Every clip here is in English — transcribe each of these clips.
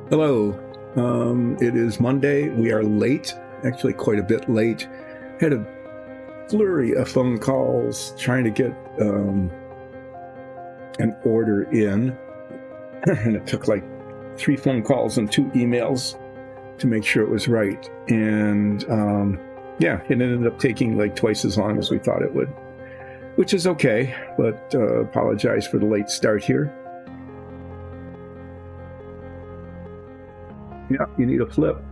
Hello. It is Monday. We are late, actually quite a bit late. Had a flurry of phone calls trying to get an order in, and it took like 3 phone calls and 2 emails to make sure it was right. And yeah, it ended up taking like twice as long as we thought it would, which is okay, but apologize for the late start here. Yeah, you need a flip.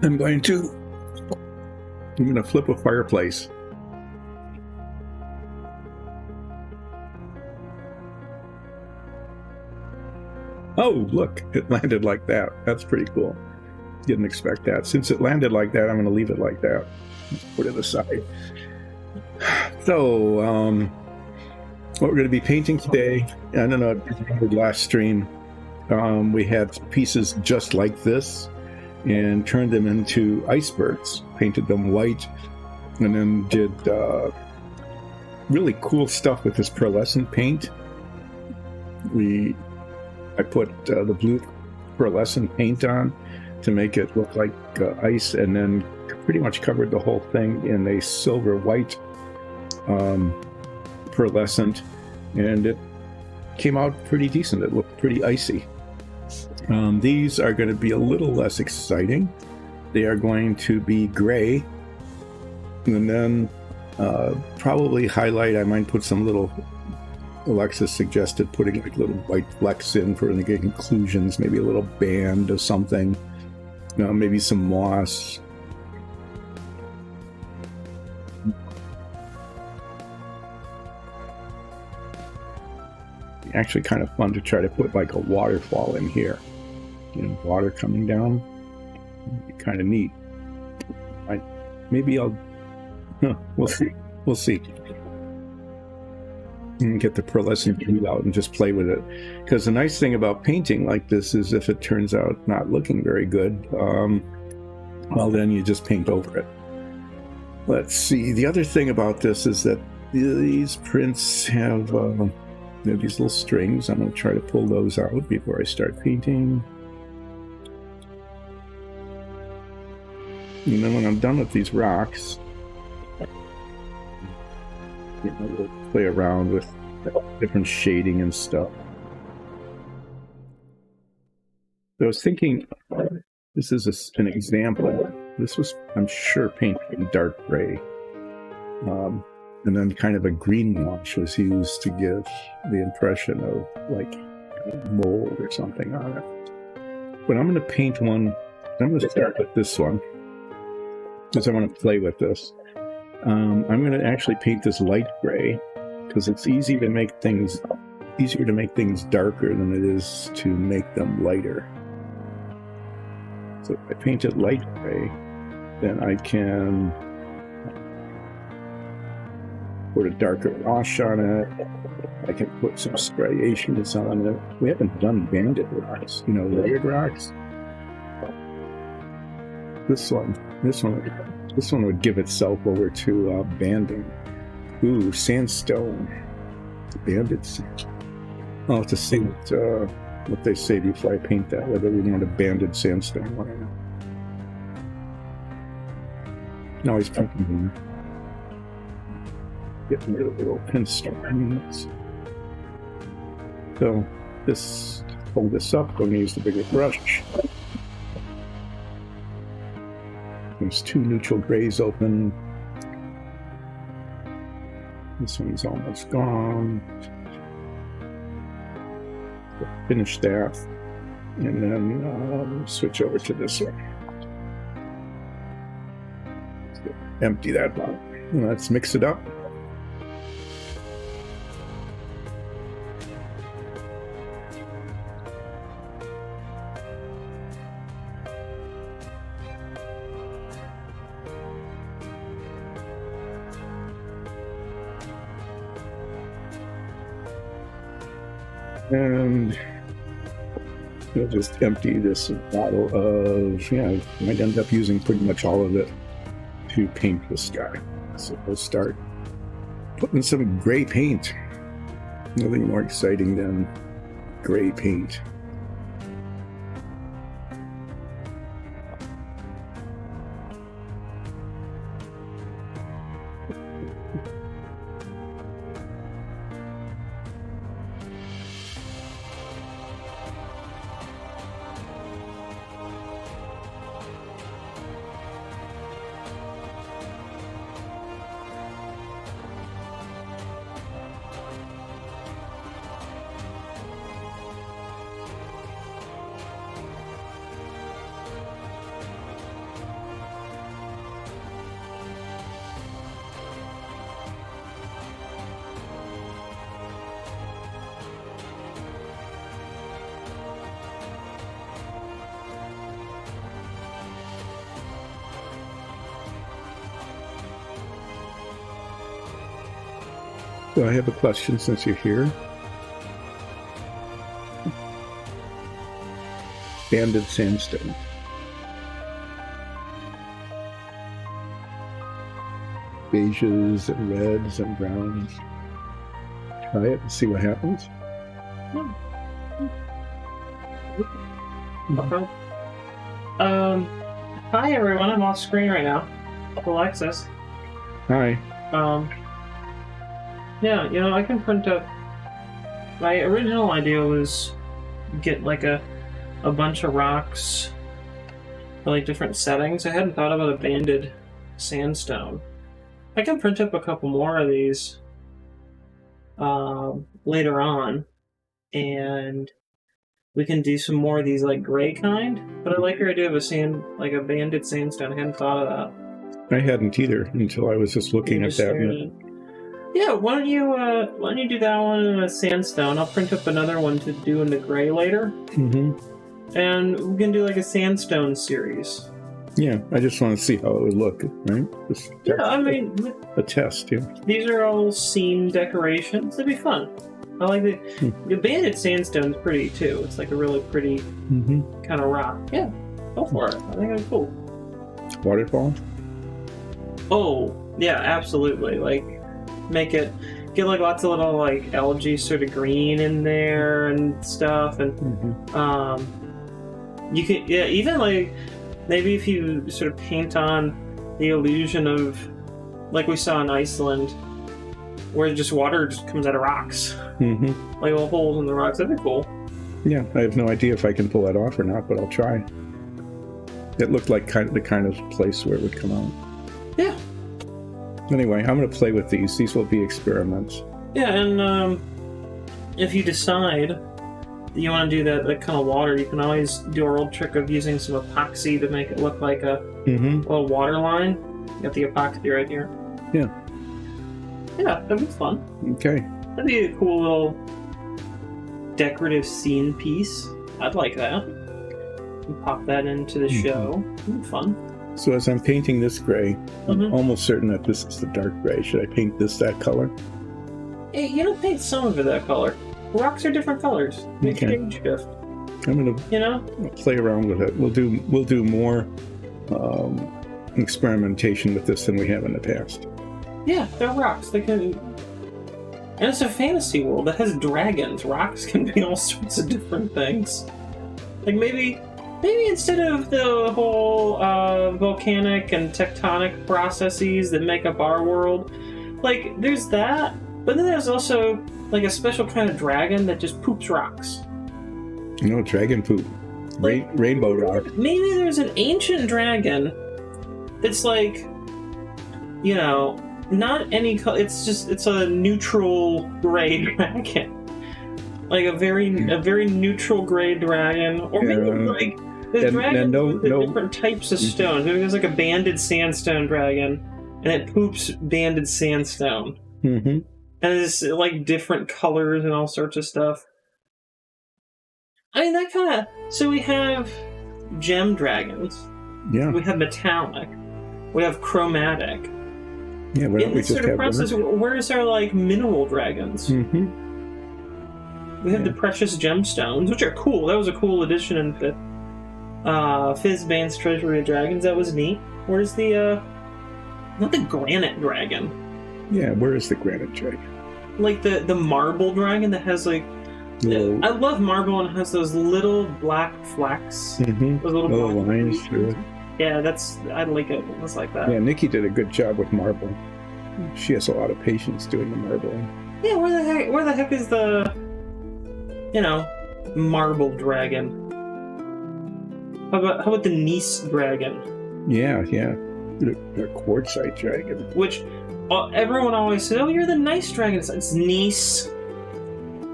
I'm going to flip a fireplace. Oh, look, it landed like that. That's pretty cool. Didn't expect that. Since it landed like that, I'm going to leave it like that. Let's put it aside. So, what we're going to be painting today, I don't know, the last stream, we had pieces just like this and turned them into icebergs, painted them white, and then did really cool stuff with this pearlescent paint. I put the blue pearlescent paint on to make it look like ice, and then pretty much covered the whole thing in a silver white pearlescent, and it came out pretty decent. It looked pretty icy. These are going to be a little less exciting. They are going to be gray, and then probably highlight. I might put some little, Alexis suggested putting like little white flecks in for the inclusions, maybe a little band or something, maybe some moss. Actually kind of fun to try to put like a waterfall in here, water coming down. It'd be kind of neat. We'll see. And get the pearlescent glue out and just play with it, because the nice thing about painting like this is if it turns out not looking very good, well, then you just paint over it. Let's see, the other thing about this is that these prints have these little strings. I'm going to try to pull those out before I start painting. And then when I'm done with these rocks, we'll play around with different shading and stuff. So I was thinking, this is an example. This was, I'm sure, painted in dark gray. And then kind of a green wash was used to give the impression of like mold or something on it. But I'm going to paint one. I'm going to start with this one because I want to play with this. I'm going to actually paint this light gray because it's easier to make things darker than it is to make them lighter. So if I paint it light gray, then I can put a darker wash on it. I can put some striations on it. We haven't done banded rocks, layered rocks. This one would give itself over to banding. Ooh, sandstone. Banded sandstone. I'll have to see what they say before I paint that, whether we want a banded sandstone or not. No, he's painting one. Getting rid of the little pinstripes. So this, pull this up, I'm going to use the bigger brush. There's 2 neutral grays open. This one's almost gone. So finish that, and then switch over to this one. Empty that one. Let's mix it up. And we'll just empty this bottle of, I might end up using pretty much all of it to paint this guy. So we'll start putting some gray paint. Nothing more exciting than gray paint. So I have a question since you're here. Banded sandstone. Beiges and reds and browns. Try it and see what happens. Okay. Hi everyone, I'm off screen right now. Alexis. Hi. Yeah, I can print up. My original idea was get like a bunch of rocks for like different settings. I hadn't thought about a banded sandstone. I can print up a couple more of these later on, and we can do some more of these like gray kind. But I like your idea of a banded sandstone. I hadn't thought of that. I hadn't either until I was just looking at that. Yeah, why don't you do that one in a sandstone? I'll print up another one to do in the gray later. Mm-hmm. And we can do like a sandstone series. Yeah, I just want to see how it would look, right? A test, yeah. These are all scene decorations. It'd be fun. I like the banded sandstone's pretty too. It's like a really pretty kind of rock. Yeah, go for it. I think it's cool. Waterfall? Oh, yeah, absolutely. Like, get like lots of little like algae sort of green in there and stuff, and you can even like maybe if you sort of paint on the illusion of like we saw in Iceland, where just water just comes out of rocks, like little holes in the rocks. That'd be cool. Yeah, I have no idea if I can pull that off or not, but I'll try. It looked like the kind of place where it would come out. Yeah. Anyway, I'm going to play with these. These will be experiments. Yeah, and if you decide you want to do that kind of water, you can always do our old trick of using some epoxy to make it look like a little water line. You got the epoxy right here. Yeah. Yeah, that'd be fun. Okay. That'd be a cool little decorative scene piece. I'd like that. And pop that into the show. It'd be fun. So as I'm painting this gray, I'm almost certain that this is the dark gray. Should I paint this that color? Hey, you don't paint some of it that color. Rocks are different colors. They change shift. I'm gonna play around with it. We'll do more experimentation with this than we have in the past. Yeah, they're rocks. They can, and it's a fantasy world that has dragons. Rocks can be all sorts of different things. Like maybe instead of the whole volcanic and tectonic processes that make up our world, like there's that, but then there's also like a special kind of dragon that just poops rocks. No, dragon poop. Like, Rainbow rock. Maybe there's an ancient dragon that's like, not any color. It's a neutral gray dragon. Like a very neutral gray dragon, or maybe like there's dragons with different types of stones. Maybe there's like a banded sandstone dragon, and it poops banded sandstone. And it's like different colors and all sorts of stuff. I mean, that kind of. So we have gem dragons. Yeah. We have metallic. We have chromatic. Yeah, why don't we just have process, where's our like mineral dragons? We have the precious gemstones, which are cool. That was a cool addition in Fizzbane's Treasury of Dragons. That was neat. Where's the not the granite dragon? Yeah, where is the granite dragon? like the marble dragon that has like. I love marble and it has those little black flecks. Mm-hmm. Those little lines through it. Yeah, I like it. It's like that. Yeah, Nikki did a good job with marble. She has a lot of patience doing the marbling. Yeah, where the heck is the, marble dragon? How about the Nice dragon? Yeah. The quartzite dragon. Which everyone always says, "Oh, you're the nice dragon." It's Nice.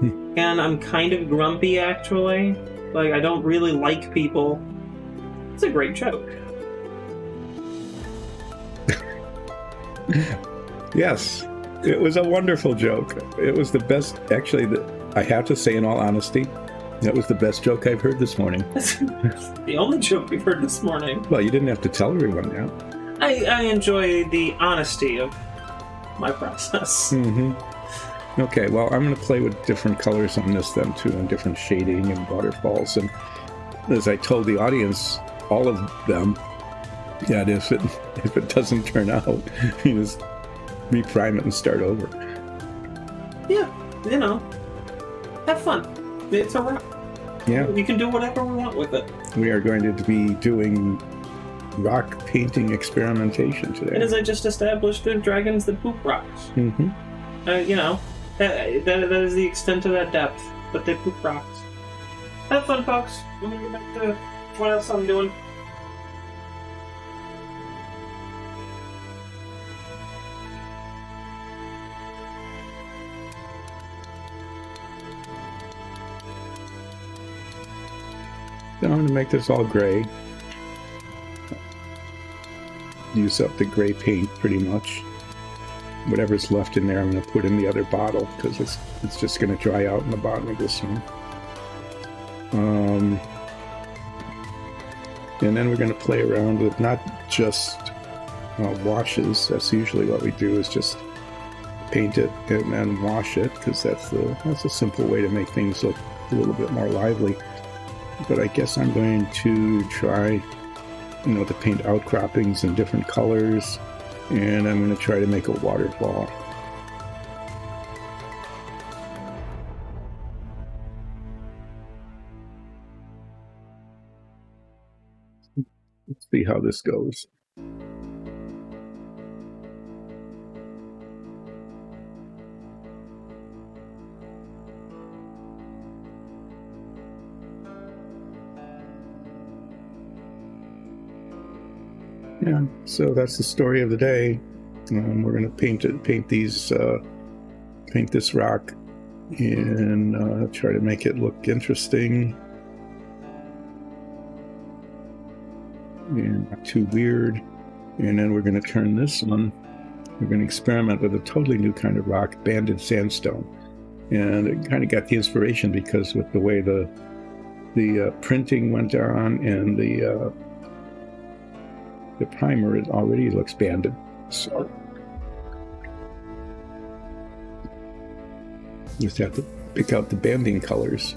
And I'm kind of grumpy, actually. Like, I don't really like people. It's a great joke. Yes, it was a wonderful joke. It was the best, actually, I have to say in all honesty, that was the best joke I've heard this morning. The only joke we've heard this morning. Well, you didn't have to tell everyone that. I enjoy the honesty of my process. Mm-hmm. Okay, well, I'm going to play with different colors on this then, too, and different shading and waterfalls. And as I told the audience, all of them, that if it doesn't turn out, you just reprime it and start over. Yeah, have fun. It's a rock. Yeah. We can do whatever we want with it. We are going to be doing rock painting experimentation today. And as I just established, they're dragons that poop rocks. Mm-hmm. That is the extent of that depth, but they poop rocks. Have fun, folks. I'm gonna get back to what else I'm doing. I'm going to make this all gray. Use up the gray paint pretty much. Whatever's left in there, I'm going to put in the other bottle because it's just going to dry out in the bottom of this one. And then we're going to play around with not just washes. That's usually what we do, is just paint it and then wash it, because that's a simple way to make things look a little bit more lively. But I guess I'm going to try, to paint outcroppings in different colors, and I'm going to try to make a waterfall. Let's see how this goes. Yeah, so that's the story of the day. We're going to paint this rock, and try to make it look interesting and not too weird. And then we're going to turn this one. We're going to experiment with a totally new kind of rock, banded sandstone. And it kind of got the inspiration because with the way the printing went on and the primer, it already looks banded. So just have to pick out the banding colors.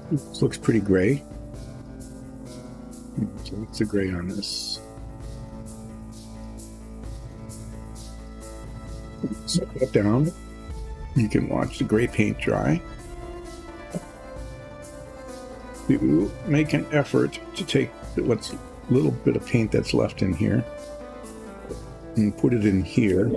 This looks pretty gray. So what's the gray on this? Set that down. You can watch the gray paint dry. You make an effort to take what's little bit of paint that's left in here and put it in here.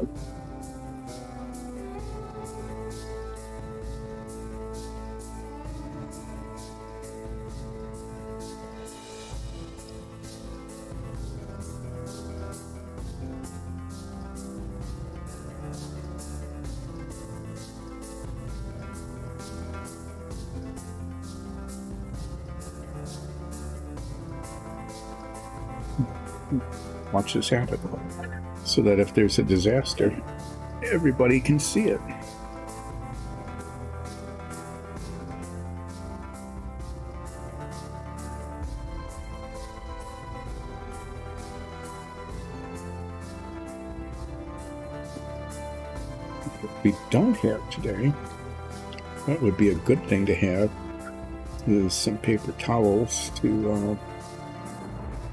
Watch this happen, so that if there's a disaster, everybody can see it. What we don't have today, that would be a good thing to have, is some paper towels to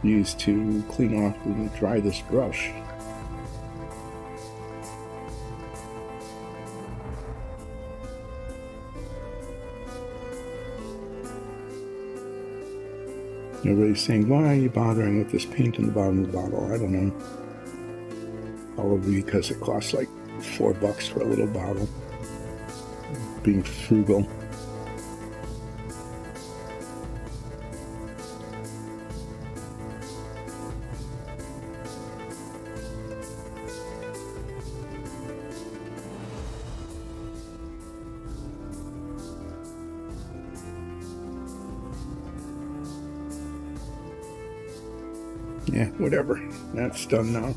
use to clean off and dry this brush. Everybody's saying, why are you bothering with this paint in the bottom of the bottle? I don't know. Probably because it costs like $4 for a little bottle. Being frugal. Yeah, whatever. That's done now.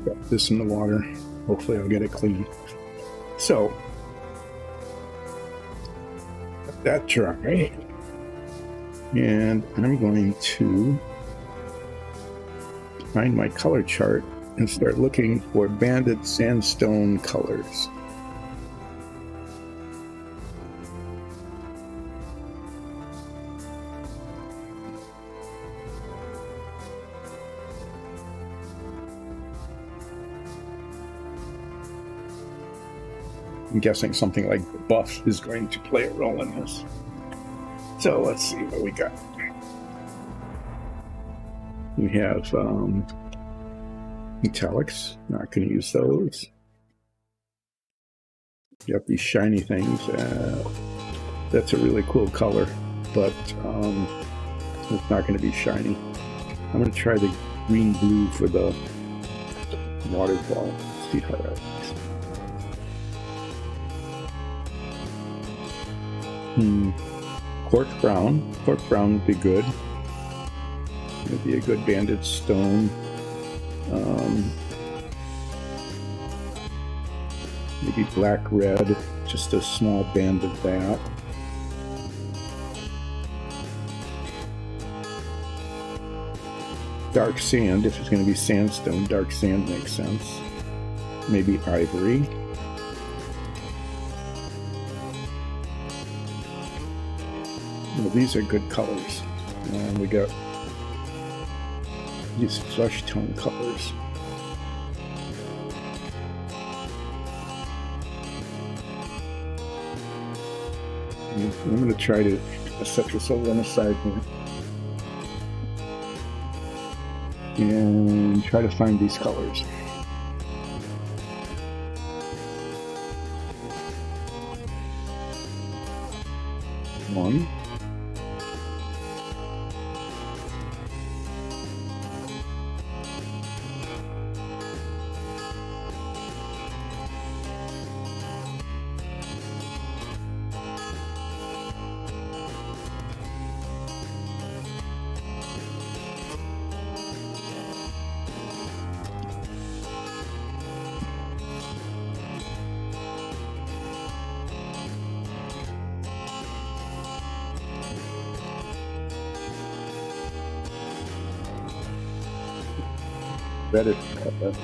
Got this in the water. Hopefully I'll get it clean. So, let that dry. And I'm going to find my color chart and start looking for banded sandstone colors. I'm guessing something like buff is going to play a role in this. So let's see what we got. We have metallics. Not going to use those. You got these shiny things. That's a really cool color, but it's not going to be shiny. I'm going to try the green blue for the waterfall. Let's see how that works. Cork brown. Cork brown would be good. It would be a good banded stone. Maybe black red, just a small band of that. Dark sand, if it's going to be sandstone, dark sand makes sense. Maybe ivory. Well, these are good colors. And we got these flesh tone colors. I'm going to try to set this over on the side here. And try to find these colors. One. Better cut that.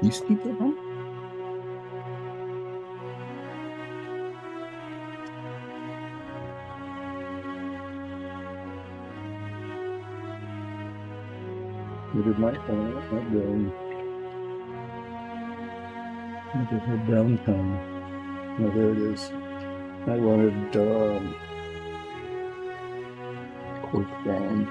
These people, huh? What did my phone not doing? I just had downtime. Oh, there it is. I wanted cork brown.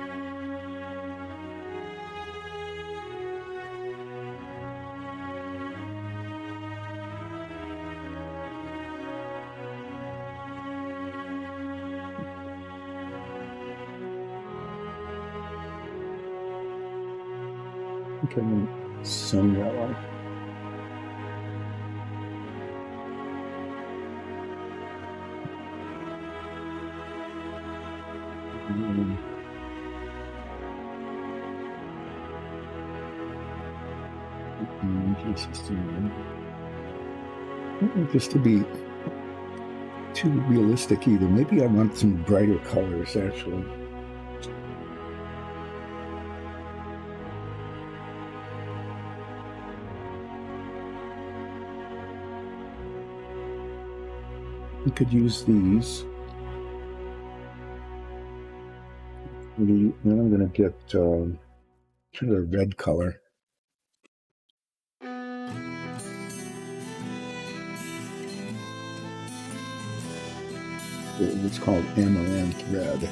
Okay, sun yellow. I don't want this to be too realistic either. Maybe I want some brighter colors, actually. We could use these. Then I'm going to get kind of a red color. It's called Amaranth Red.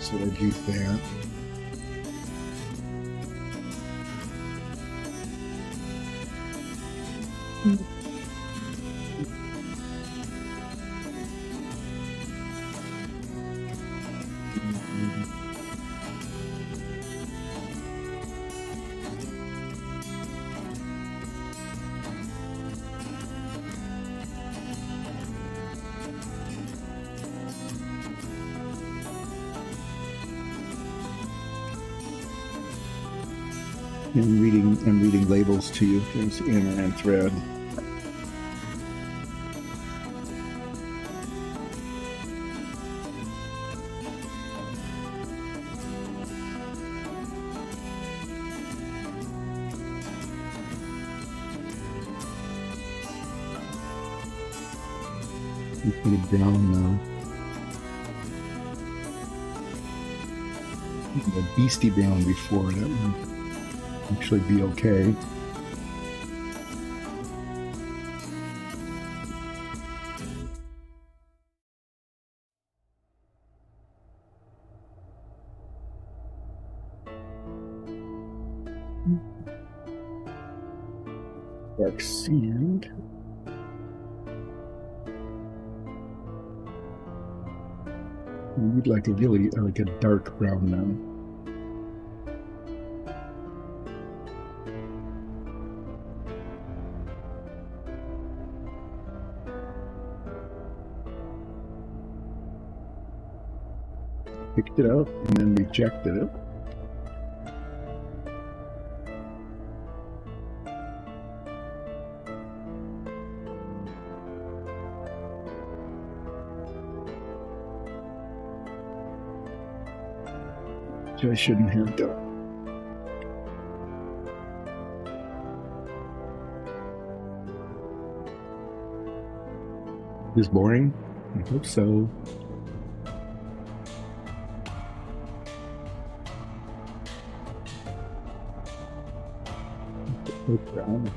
So I'd use that. I'm reading labels to you. There's Amaranth Red. You put it brown now. The beastie brown before that one. Actually be okay. Dark sand. We'd like a really like a dark brown now. Picked it out and then rejected it. Which I shouldn't have done. Is this boring? I hope so. Brown.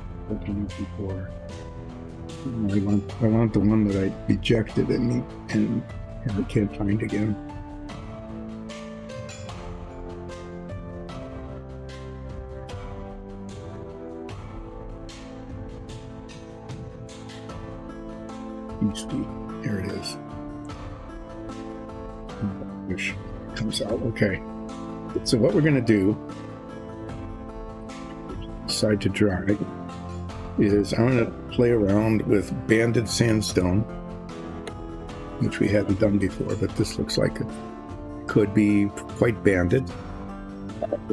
Before. I want the one that I rejected and I can't find again. There it is. Which comes out okay. So what we're going to do, decide to dry, is I'm going to play around with banded sandstone, which we haven't done before, but this looks like it could be quite banded.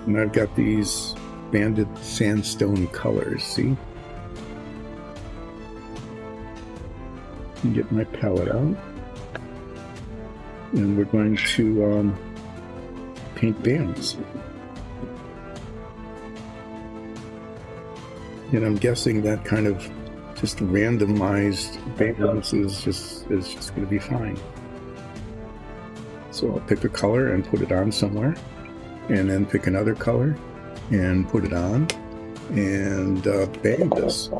And I've got these banded sandstone colors, see? Get my palette out, and we're going to paint bands. And I'm guessing that kind of just randomized bands is just going to be fine. So I'll pick a color and put it on somewhere, and then pick another color and put it on, and band this.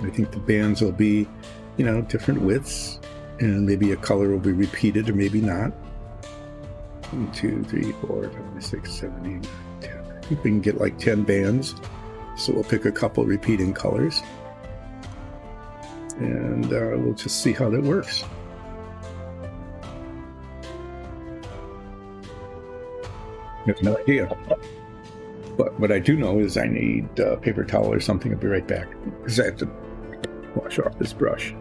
I think the bands will be, different widths, and maybe a color will be repeated or maybe not. 1, 2, 3, 4, 5, 6, 7, 8, 9, 10. I think we can get like 10 bands. So we'll pick a couple repeating colors, and we'll just see how that works. I have no idea. But what I do know is I need paper towel or something. I'll be right back because I have to wash off this brush.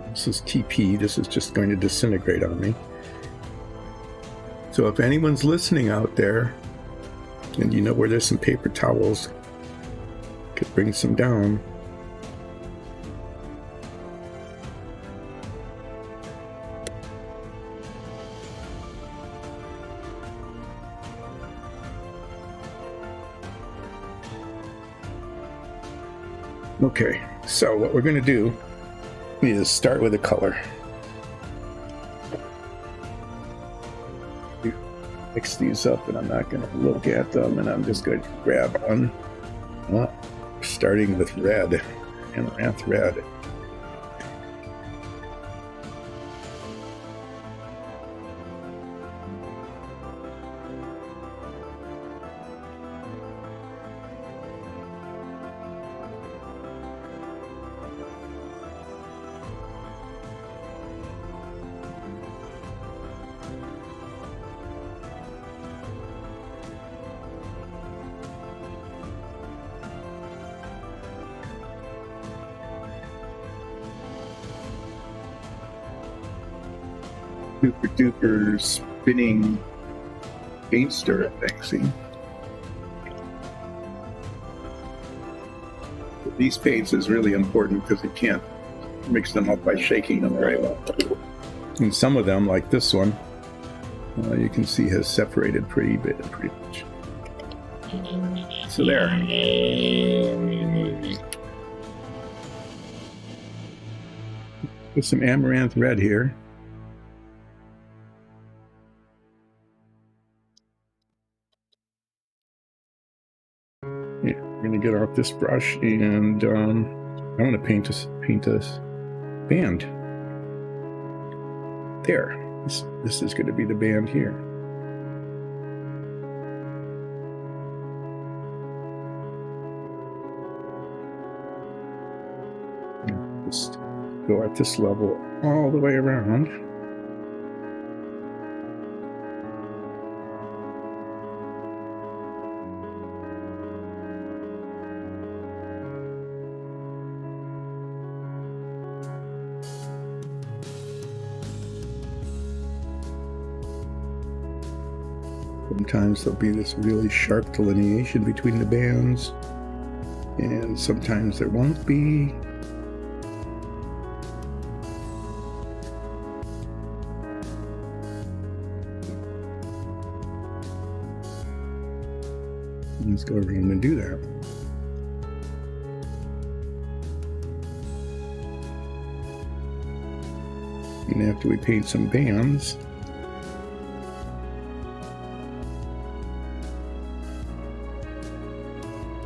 This is TP. This is just going to disintegrate on me. So if anyone's listening out there and you know where there's some paper towels, could bring some down. Okay, so what we're going to do is start with a color. Mix these up, and I'm not going to look at them, and I'm just going to grab one. Starting with red, Amaranth red. Super duper spinning paint stirrer thing, see? These paints is really important because you can't mix them up by shaking them very well. And some of them, like this one, you can see has separated pretty much. So there. With some Amaranth red here. Going to get off this brush, and I want to paint this band. There. This is going to be the band here. Just go at this level all the way around. Sometimes there'll be this really sharp delineation between the bands, and sometimes there won't be. Let's go around and do that. And after we paint some bands,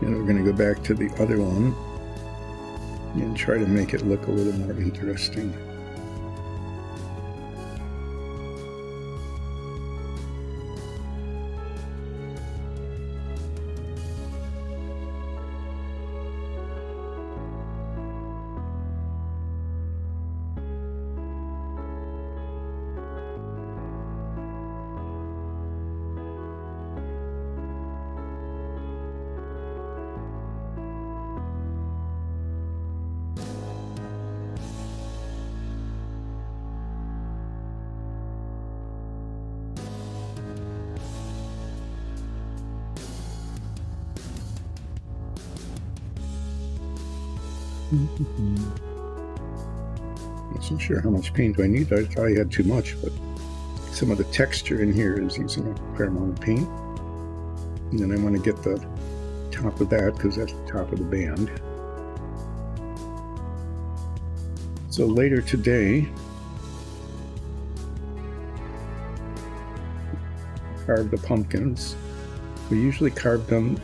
and we're going to go back to the other one and try to make it look a little more interesting. Not sure how much paint do I need. I thought I had too much, but some of the texture in here is using a fair amount of paint. And then I want to get the top of that because that's the top of the band. So later today, carve the pumpkins. We usually carve them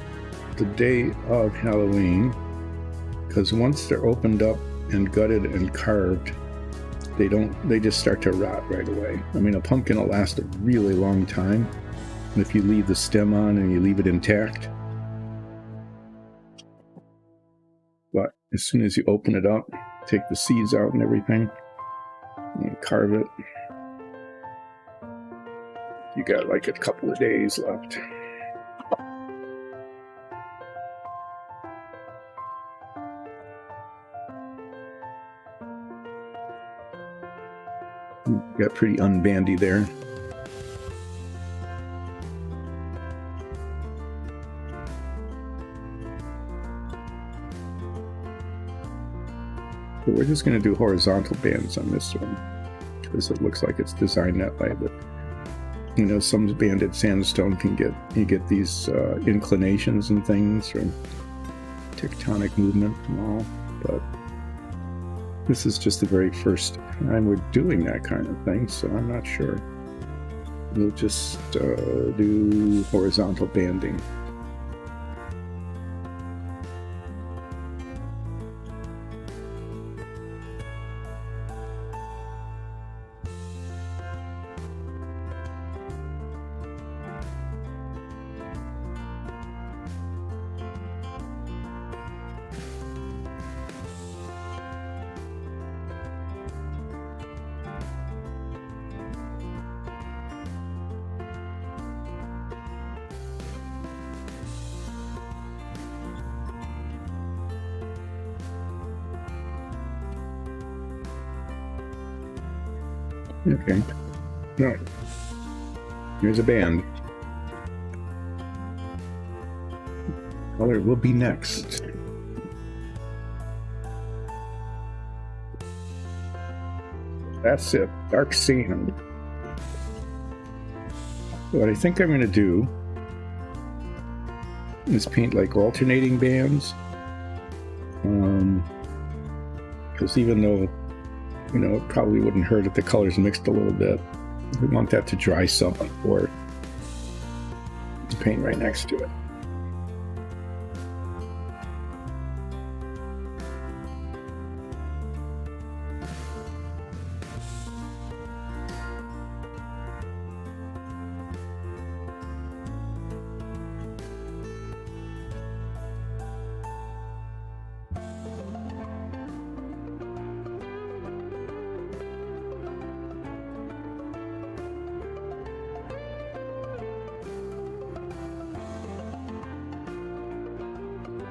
the day of Halloween, because once they're opened up and gutted and carved, they just start to rot right away. I mean, a pumpkin will last a really long time if you leave the stem on and you leave it intact. But as soon as you open it up, take the seeds out and everything, and carve it, you got like a couple of days left. Got pretty unbandy there. So we're just going to do horizontal bands on this one because it looks like it's designed that way. But you know, some banded sandstone you get these inclinations and things from tectonic movement and all. But this is just the very first time we're doing that kind of thing, so I'm not sure. We'll just do horizontal banding. Okay. No. Here's a band. Color will be next. That's it. Dark sand. What I think I'm going to do is paint like alternating bands. Because even though, you know, it probably wouldn't hurt if the colors mixed a little bit, we want that to dry some before paint right next to it.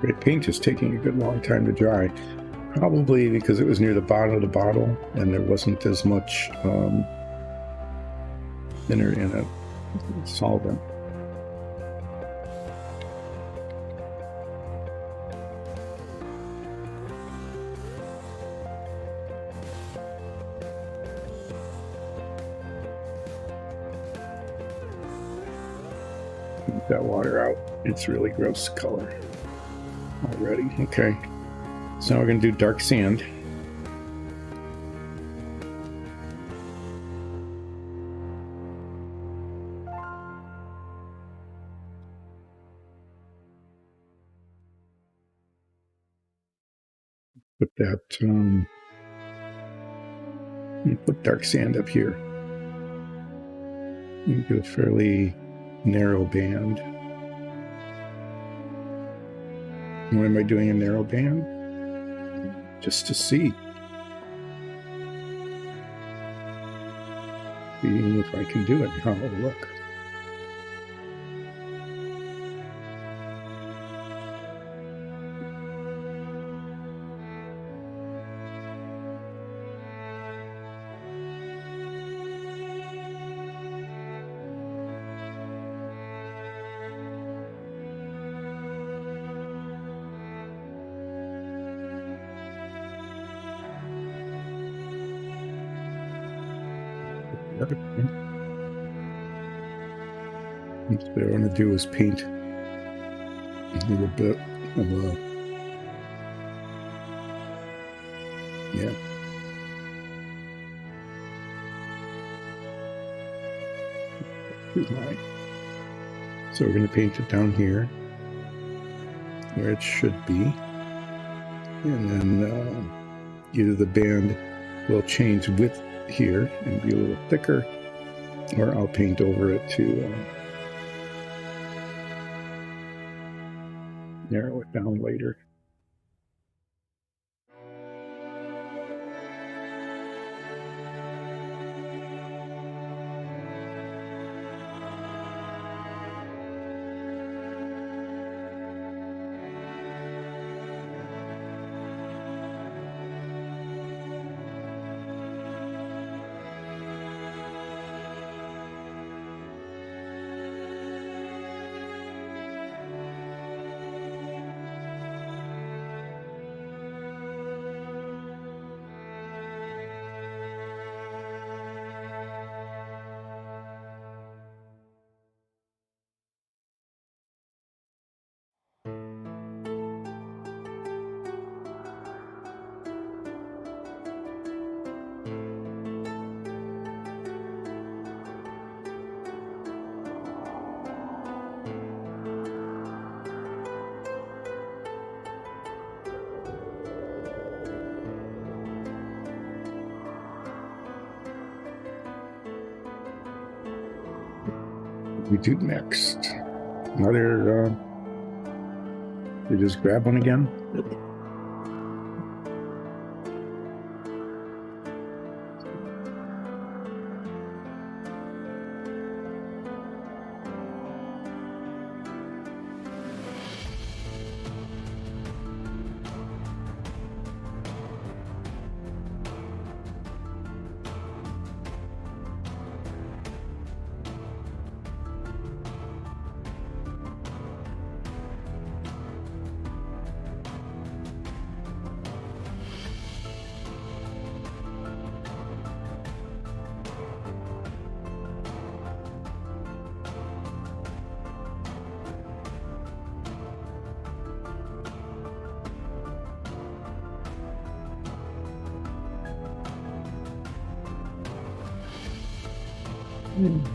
Great. Paint is taking a good long time to dry, probably because it was near the bottom of the bottle and there wasn't as much thinner in it solvent. Keep that water out. It's really gross color already. Okay, so now we're going to do dark sand. Put that, put dark sand up here. You do a fairly narrow band. Why am I doing a narrow band? Just to see if I can do it. Oh, look. What I want to do is paint a little bit of a, yeah. Here's my So we're going to paint it down here where it should be. And then either the band will change width here and be a little thicker, or I'll paint over it to narrow it down later. We do next. Another, you just grab one again.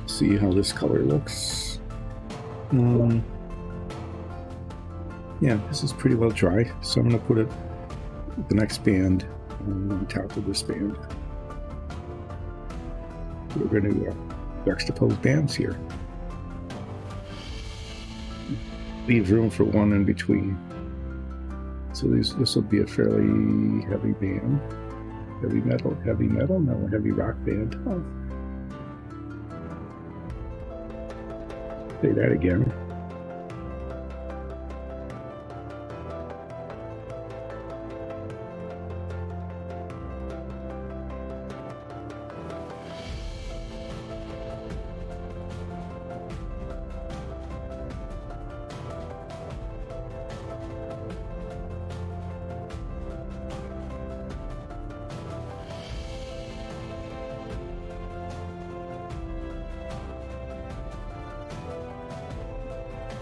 See how this color looks. Yeah, this is pretty well dry, so I'm going to put it, the next band, on top of this band. We're going to juxtapose bands here. Leave room for one in between. So this will be a fairly heavy band. Heavy metal, no, heavy rock band. Oh. Say that again.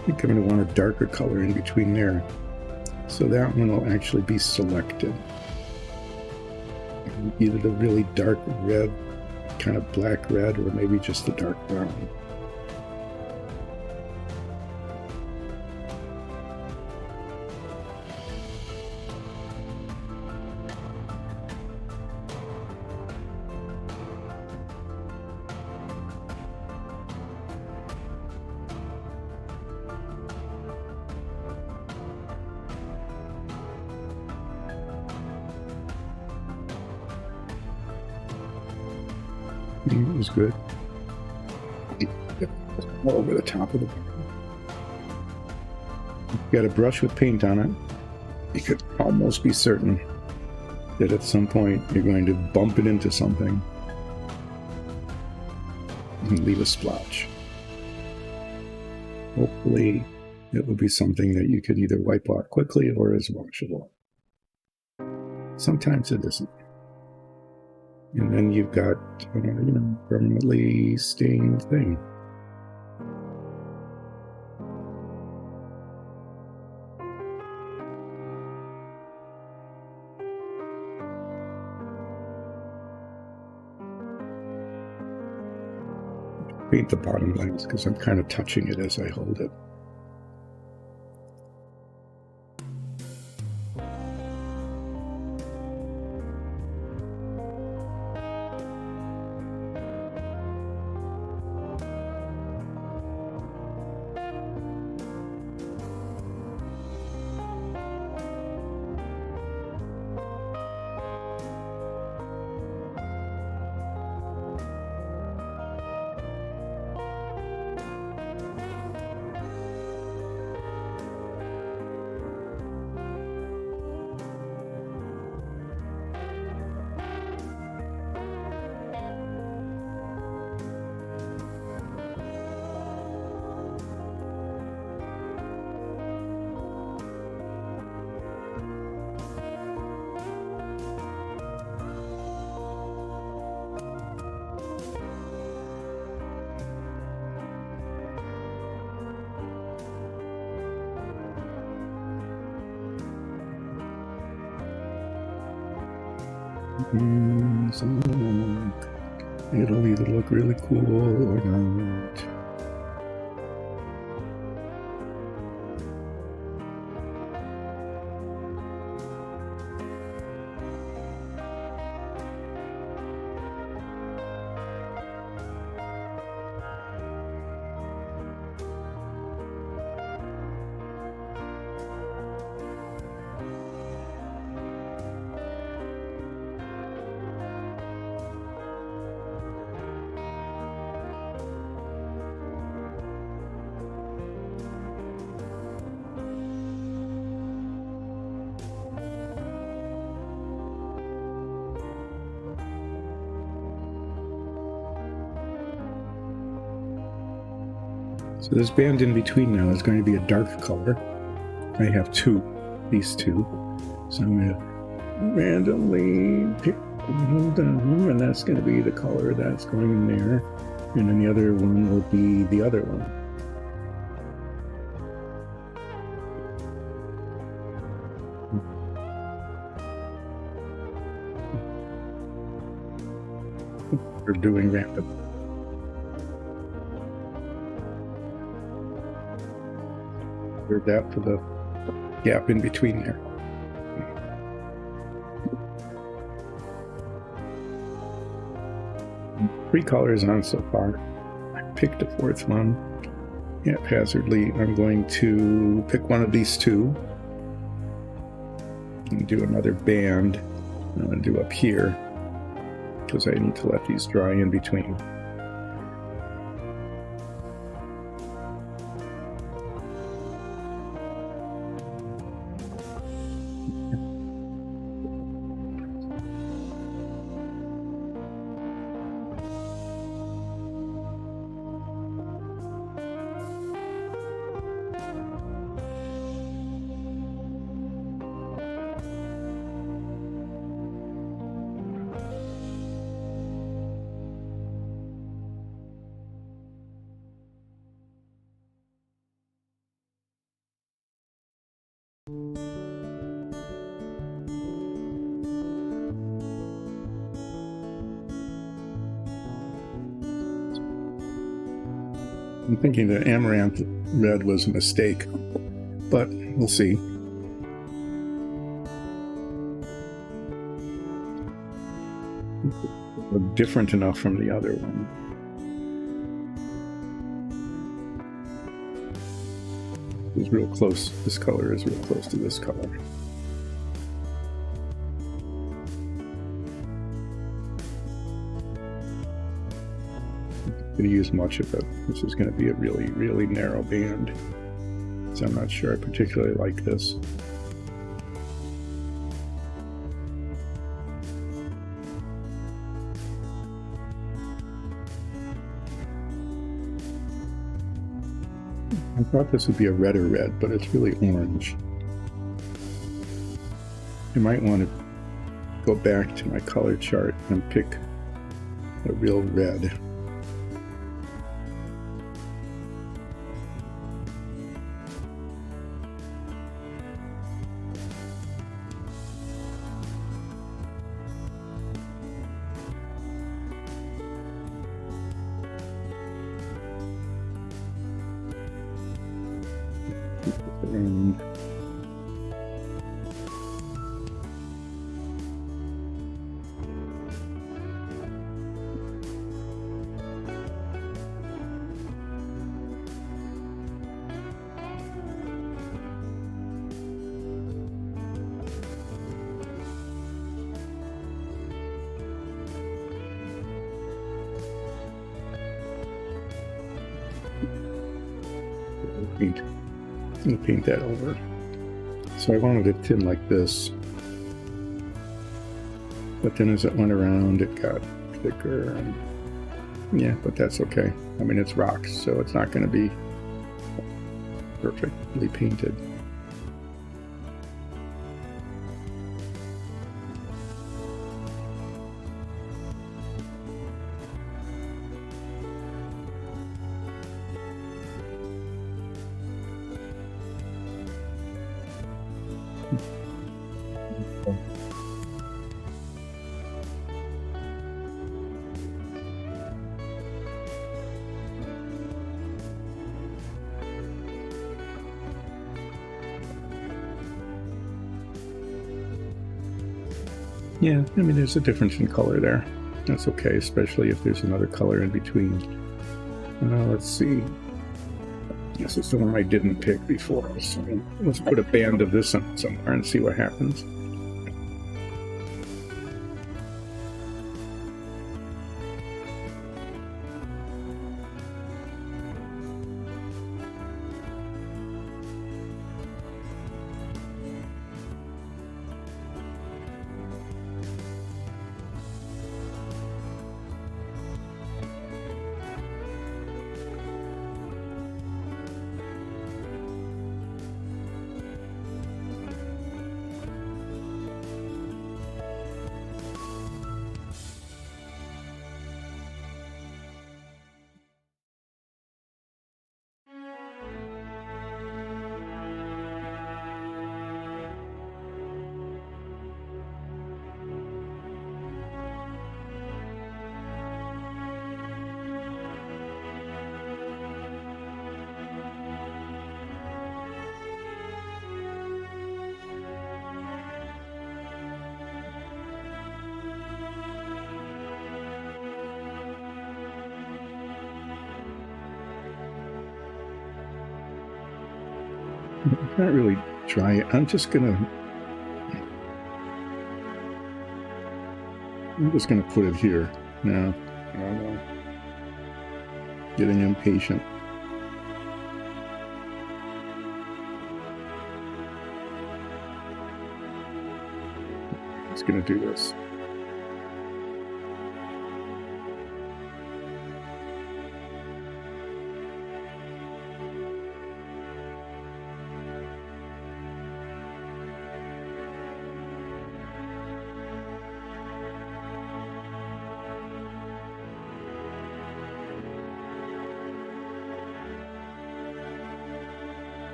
I think I'm going to want a darker color in between there. So that one will actually be selected. Either the really dark red, kind of black red, or maybe just the dark brown. It was good. Over the top of the bar. You've got a brush with paint on it. You could almost be certain that at some point you're going to bump it into something and leave a splotch. Hopefully it will be something that you could either wipe off quickly or is washable. Sometimes it isn't. And then you've got, permanently stained thing. paint the bottom lines because I'm kind of touching it as I hold it. It'll either look really cool or not. So this band in between now is going to be a dark color. I have these two. So I'm going to randomly pick one down, and that's going to be the color that's going in there. And then the other one will be the other one. We're doing random. That for the gap in between there. 3 colors on so far. I picked a 4th one. Haphazardly, I'm going to pick one of these 2 and do another band. I'm going to do up here because I need to let these dry in between. I'm thinking the amaranth red was a mistake, but we'll see. Different enough from the other one. It's real close. This color is real close to this color. Going to use much of it. This is going to be a really, really narrow band, so I'm not sure I particularly like this. I thought this would be a redder red, but it's really orange. I might want to go back to my color chart and pick a real red. paint. I'm going to paint that over. So I wanted it thin like this. But then as it went around, it got thicker. And yeah, but that's okay. I mean, it's rocks, so it's not going to be perfectly painted. Yeah, I mean, there's a difference in color there. That's okay, especially if there's another color in between. Let's see. This is the one I didn't pick before. So let's put a band of this on somewhere and see what happens. Not really dry it. I'm just gonna put it here. No, I don't know. Getting impatient. Just gonna do this.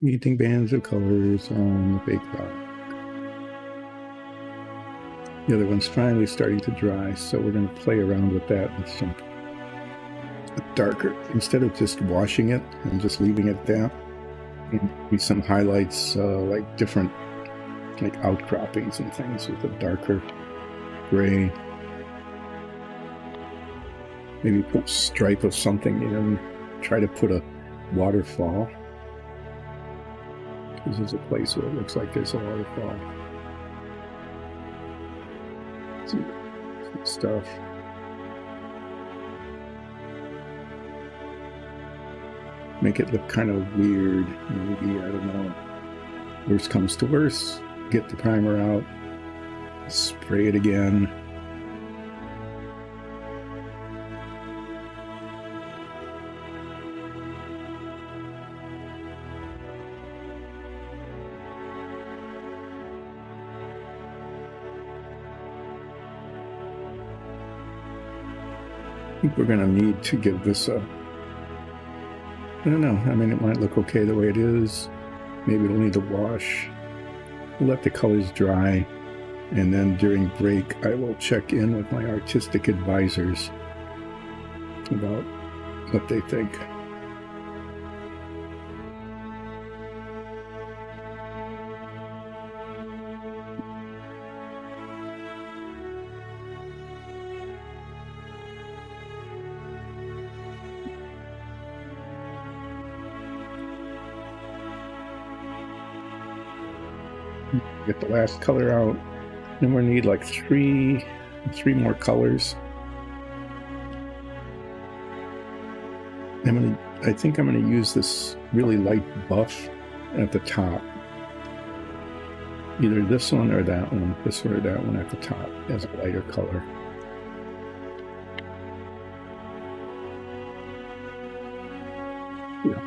Painting bands of colors on the baked rock. The other one's finally starting to dry, so we're going to play around with that with some darker, instead of just washing it and just leaving it down, maybe some highlights, like different, like outcroppings and things with a darker gray. Maybe put a stripe of something, you know, try to put a waterfall. This is a place where it looks like there's a waterfall. stuff. Make it look kind of weird. Maybe, I don't know. Worst comes to worst, get the primer out, spray it again. I think we're going to need to give this a, I don't know, I mean, it might look okay the way it is. Maybe it'll need a wash. We'll let the colors dry, and then during break, I will check in with my artistic advisors about what they think. Get the last color out. Then we'll need like three more colors. I think I'm gonna use this really light buff at the top. Either this one or that one. This one or that one at the top as a lighter color. Yeah.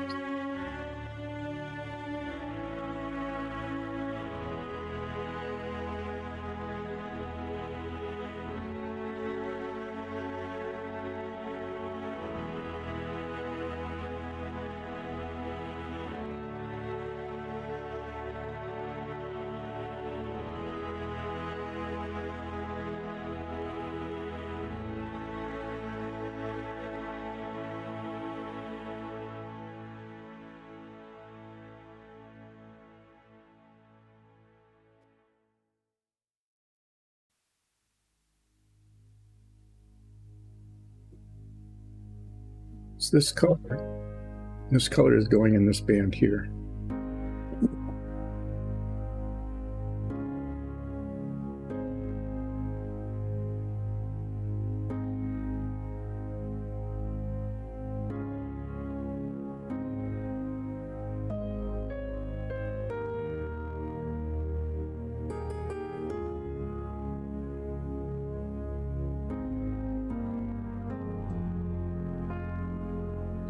So this color is going in this band here.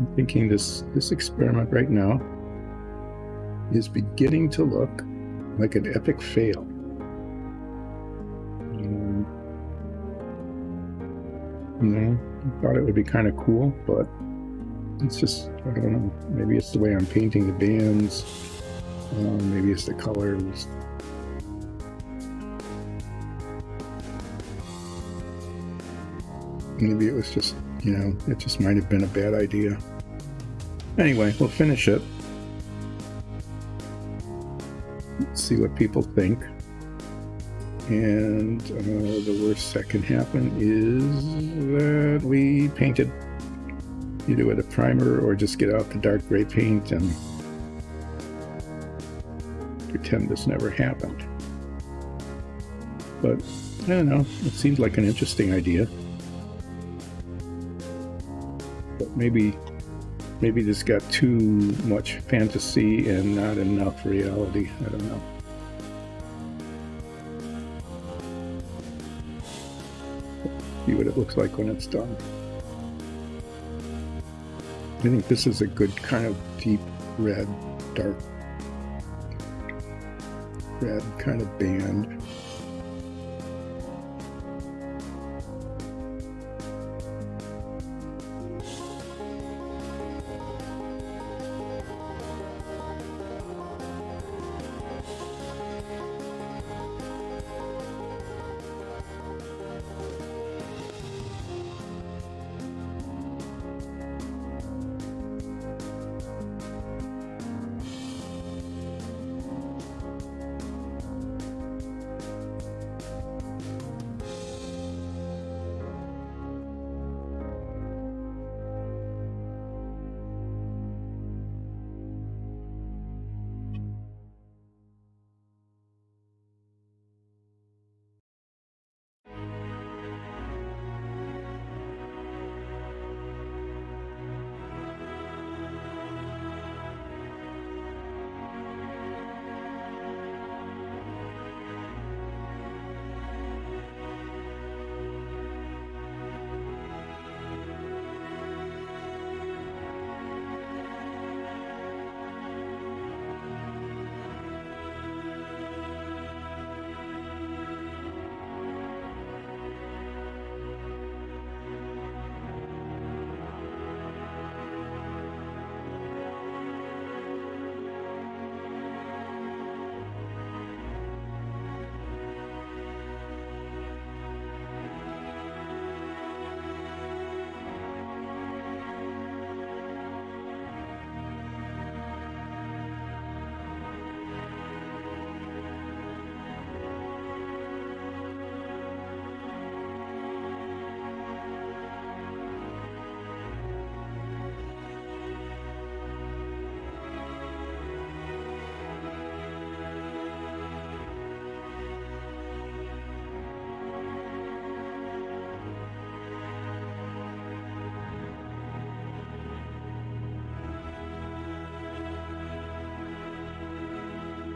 I'm thinking this experiment right now is beginning to look like an epic fail. I thought it would be kind of cool, but it's just, I don't know, maybe it's the way I'm painting the bands, maybe it's the colors. Maybe it was just, it just might have been a bad idea. Anyway, we'll finish it. Let's see what people think. And the worst that can happen is that we paint it either with a primer or just get out the dark gray paint and pretend this never happened. But I don't know, it seems like an interesting idea. But maybe this got too much fantasy and not enough reality. I don't know. See what it looks like when it's done. I think this is a good kind of deep red, dark red kind of band.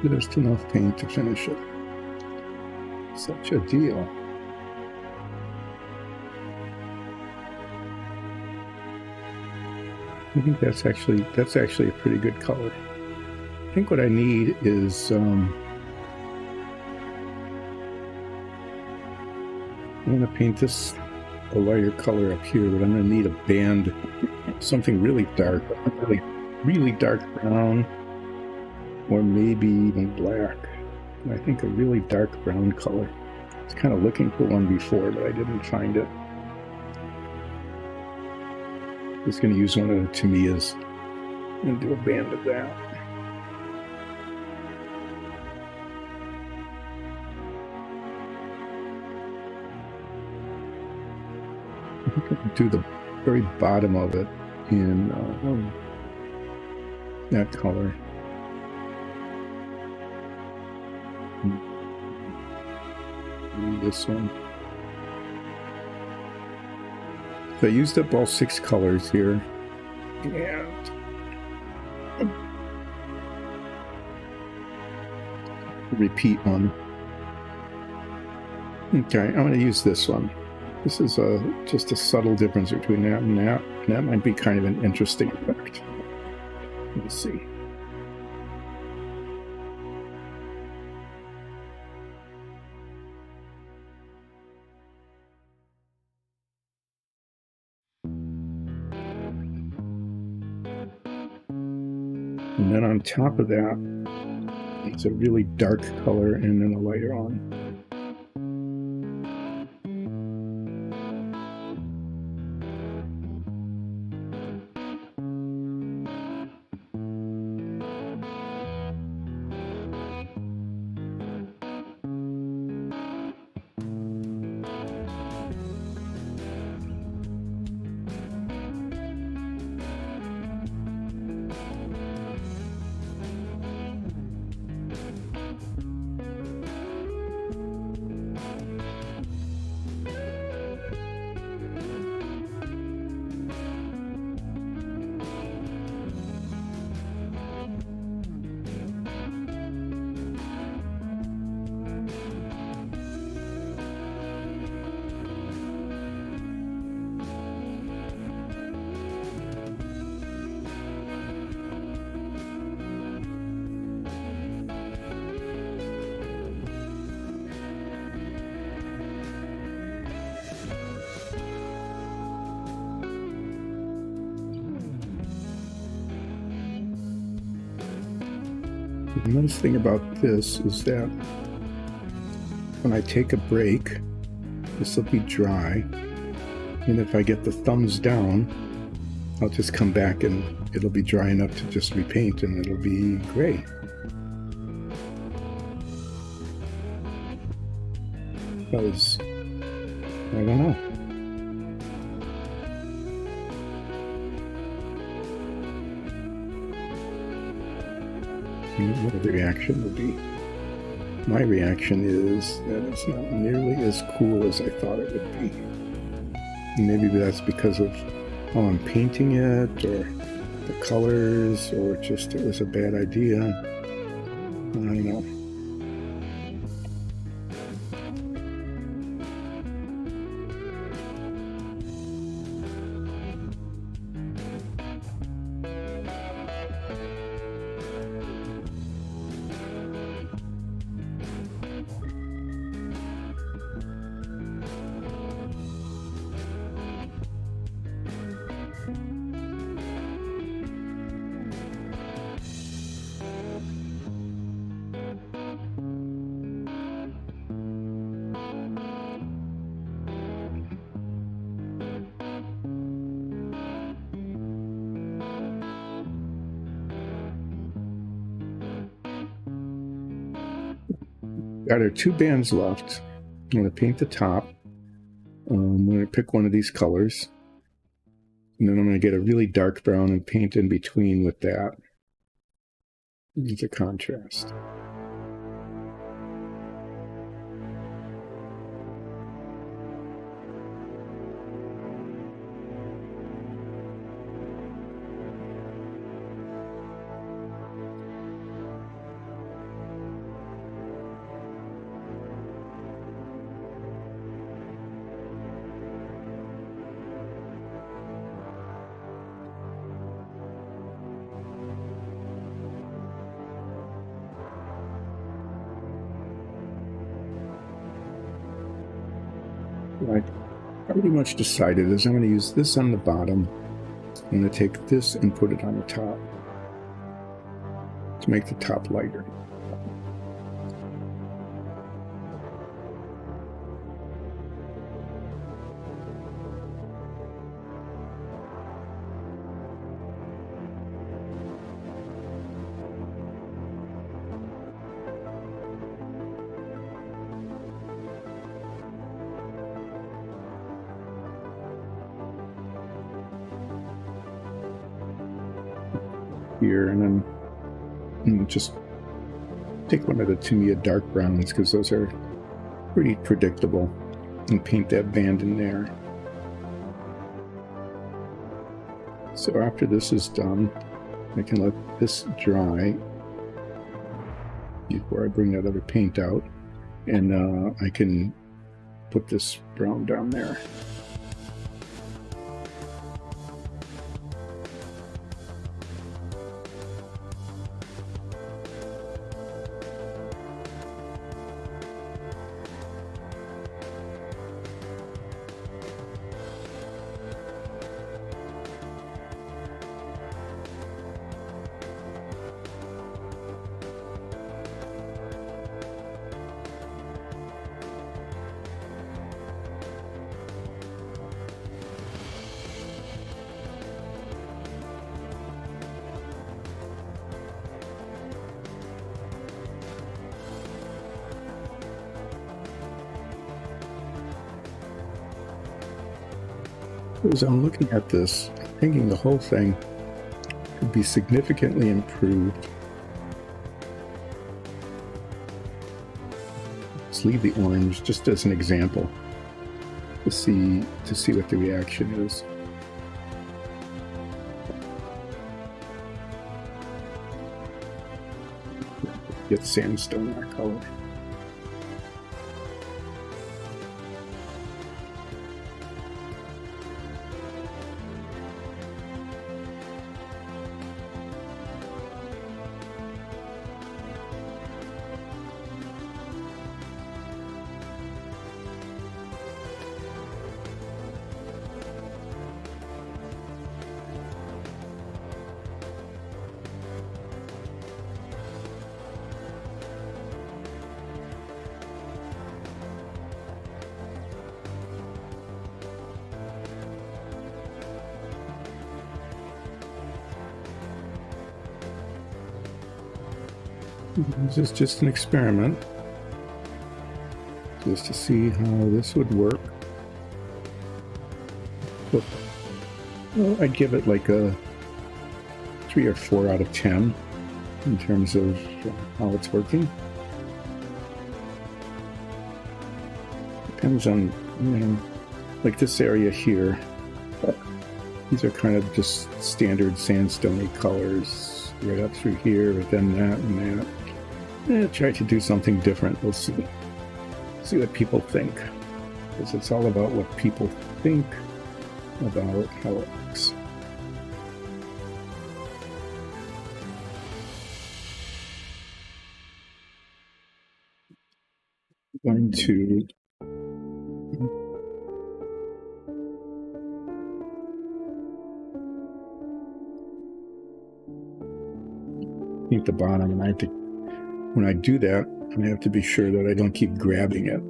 Just enough paint to finish it. Such a deal. I think that's actually a pretty good color. I think what I need is I'm going to paint this a lighter color up here, but I'm going to need a band, something really dark, really dark brown, or maybe even black. And I think a really dark brown color. I was kind of looking for one before, but I didn't find it. I'm just going to use one of the Tamiyas and do a band of that. Do the very bottom of it in that color. And this one. So I used up all 6 colors here, and repeat one. Okay, I'm going to use this one. This is just a subtle difference between that and that. And that might be kind of an interesting effect. Let's see. And then on top of that, it's a really dark color and then a lighter on. The nice thing about this is that when I take a break, this will be dry, and if I get the thumbs down, I'll just come back and it'll be dry enough to just repaint and it'll be gray. Because, I don't know. What the reaction would be. My reaction is that it's not nearly as cool as I thought it would be. And maybe that's because of how I'm painting it, or the colors, or just it was a bad idea. I don't know. Got our 2 bands left. I'm going to paint the top. I'm going to pick one of these colors. And then I'm going to get a really dark brown and paint in between with that. It's a contrast. what I pretty much decided is I'm going to use this on the bottom. I'm going to take this and put it on the top to make the top lighter. Here, and then just take one of the Tamiya dark browns because those are pretty predictable, and paint that band in there. So after this is done, I can let this dry before I bring that other paint out, and I can put this brown down there. As I'm looking at this, I'm thinking the whole thing could be significantly improved. Let's leave the orange just as an example to see what the reaction is. Get sandstone that color. This is just an experiment, just to see how this would work. But, well, I'd give it like a 3 or 4 out of 10 in terms of how it's working. Depends on, like this area here. These are kind of just standard sandstone-y colors right up through here, but then that and that. Try to do something different. We'll see what people think, because it's all about what people think about how it works. I'm going to paint the bottom, and I have to, when I do that, I have to be sure that I don't keep grabbing it.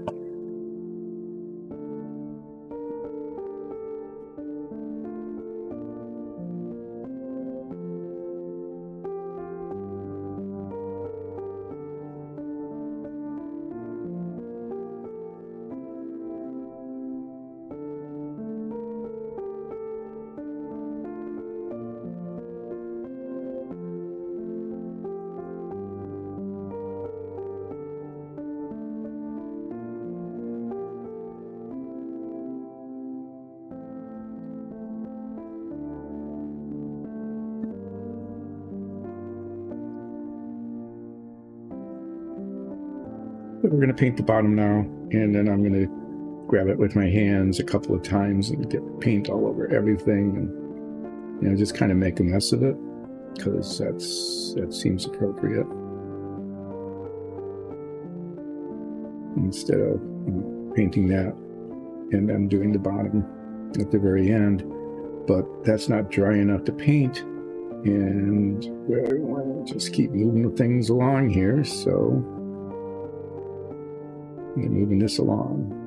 We're going to paint the bottom now, and then I'm going to grab it with my hands a couple of times and get paint all over everything, and just kind of make a mess of it, because that seems appropriate. Instead of painting that and then doing the bottom at the very end. But that's not dry enough to paint, and I want to just keep moving things along here. So I'm moving this along.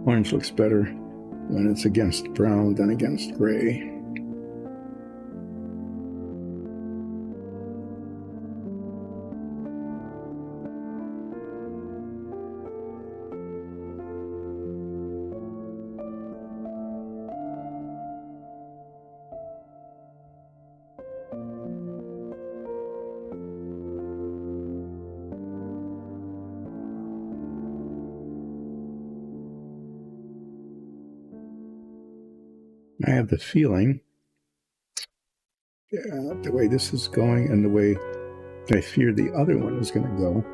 Orange looks better when it's against brown than against gray. I have the feeling, the way this is going and the way I fear the other one is going to go,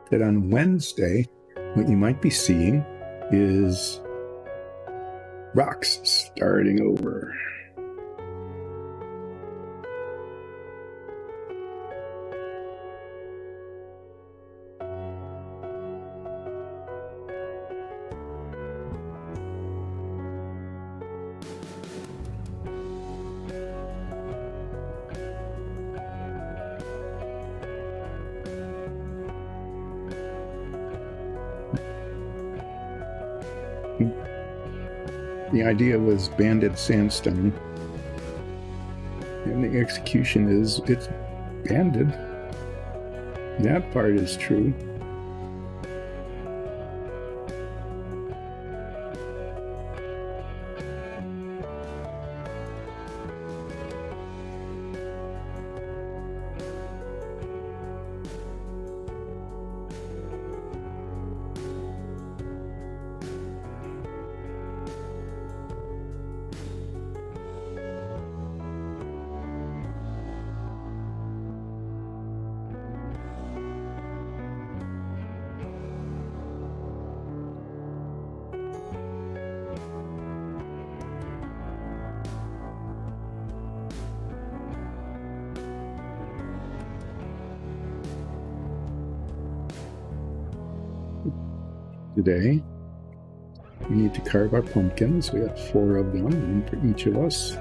that on Wednesday, what you might be seeing is rocks starting over. The idea was banded sandstone, and the execution is it's banded. That part is true. Today, we need to carve our pumpkins. We have 4 of them, one for each of us.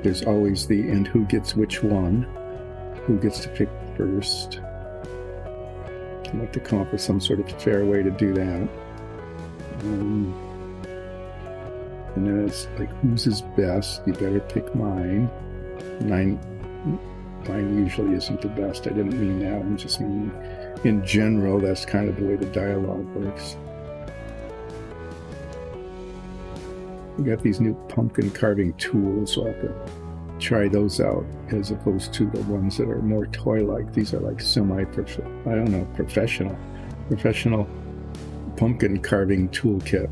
There's always the and who gets which one, who gets to pick first. I'd like to come up with some sort of fair way to do that. And then it's like, whose is best? You better pick mine. Mine usually isn't the best. I didn't mean that. I'm just meaning in general, that's kind of the way the dialogue works. We got these new pumpkin carving tools, so I'll have to try those out as opposed to the ones that are more toy-like. These are like professional pumpkin carving toolkit.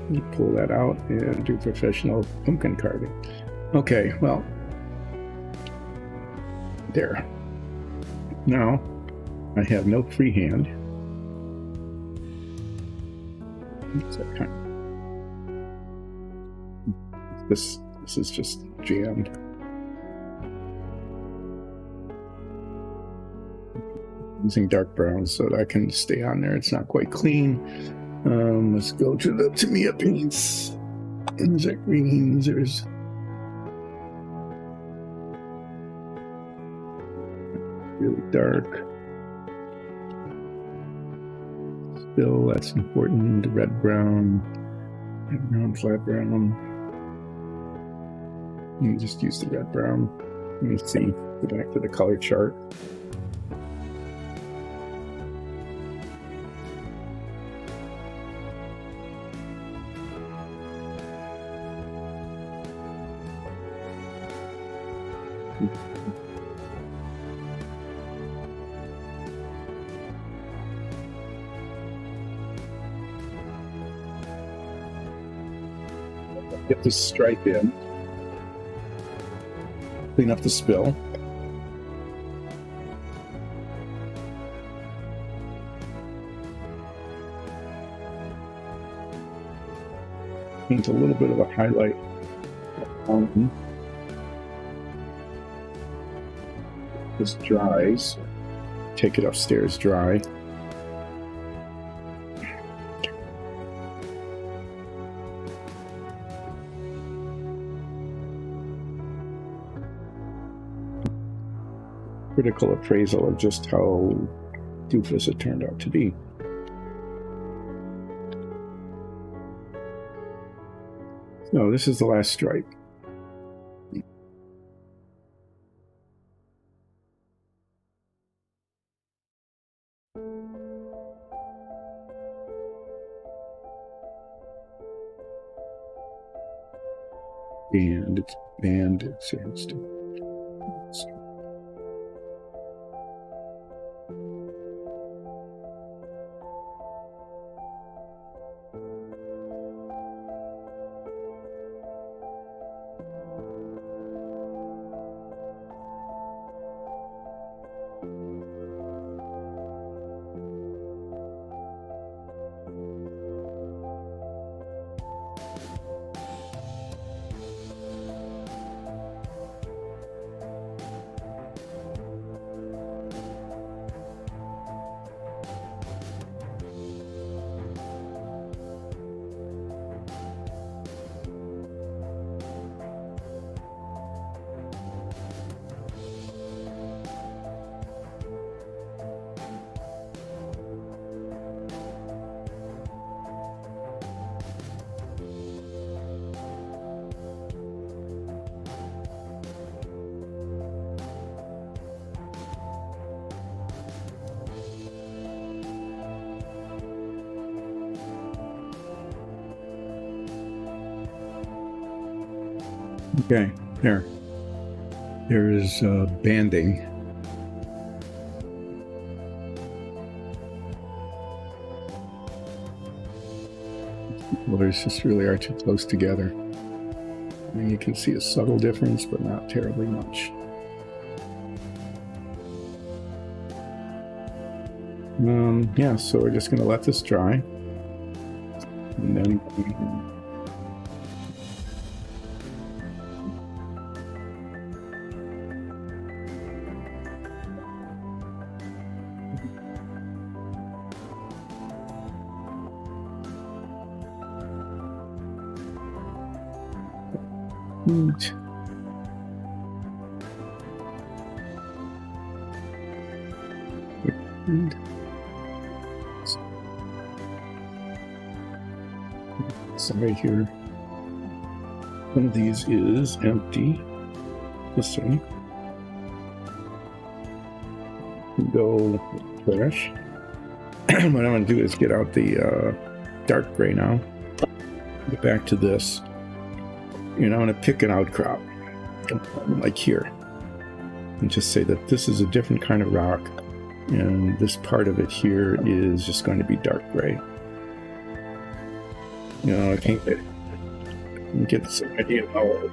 You pull that out and do professional pumpkin carving. Okay, well, there. Now, I have no freehand. This is just jammed. Using dark brown so that I can stay on there. It's not quite clean. Let's go to the Tamiya paints. There's that greens. There's really dark. Still, that's important. The red brown, flat brown. You just use the red brown. Let me see. Go back to the color chart. Get this stripe in. Clean up the spill. paint a little bit of a highlight on this dries. Take it upstairs dry. Critical appraisal of just how doofus it turned out to be. So this is the last stripe. And it's banded, so it's okay, there. There is banding. Well, there's just really are too close together. I mean, you can see a subtle difference, but not terribly much. Yeah, so we're just going to let this dry. And then so right here, one of these is empty. This one. Go trash. What I'm going to do is get out the dark gray now. Get back to this. And I'm going to pick an outcrop, like here, and just say that this is a different kind of rock, and this part of it here is just going to be dark gray. I can't get some idea of how.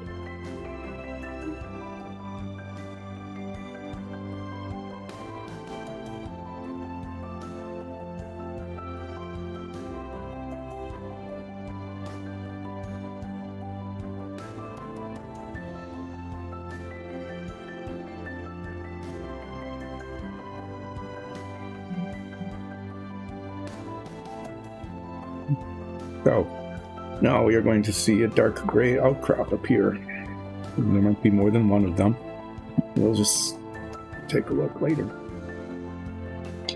So now we are going to see a dark gray outcrop appear. And there might be more than one of them. We'll just take a look later. It's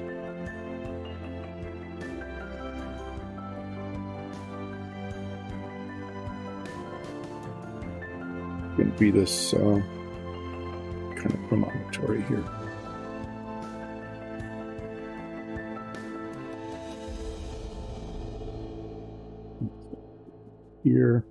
going to be this kind of promontory here. Here.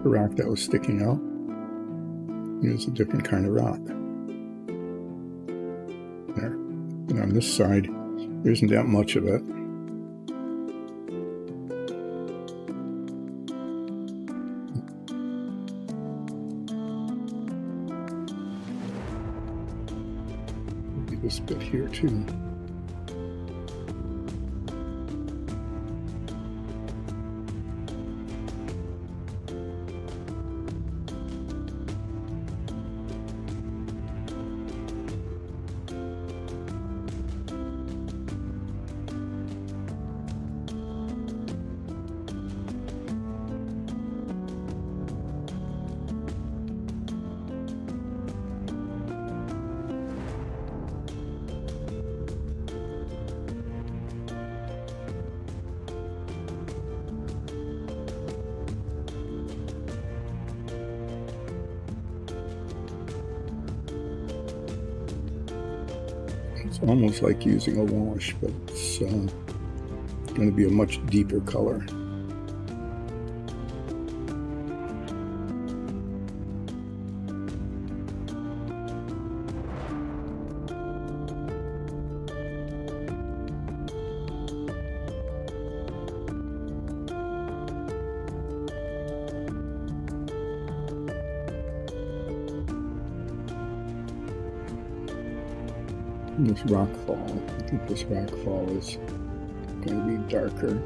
the rock that was sticking out. Here's a different kind of rock. There. And on this side, there isn't that much of it. Maybe this bit here too. It's almost like using a wash, but it's going to be a much deeper color. This rock fall, I think this rock fall is going to be darker.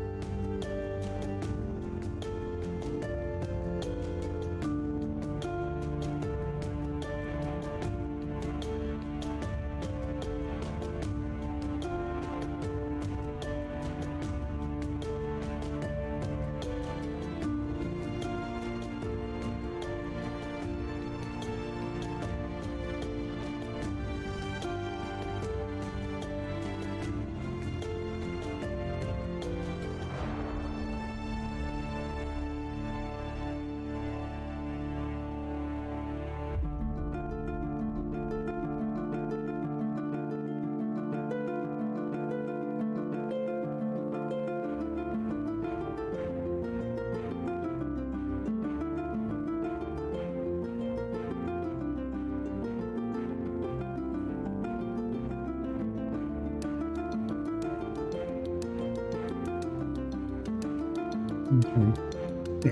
Okay.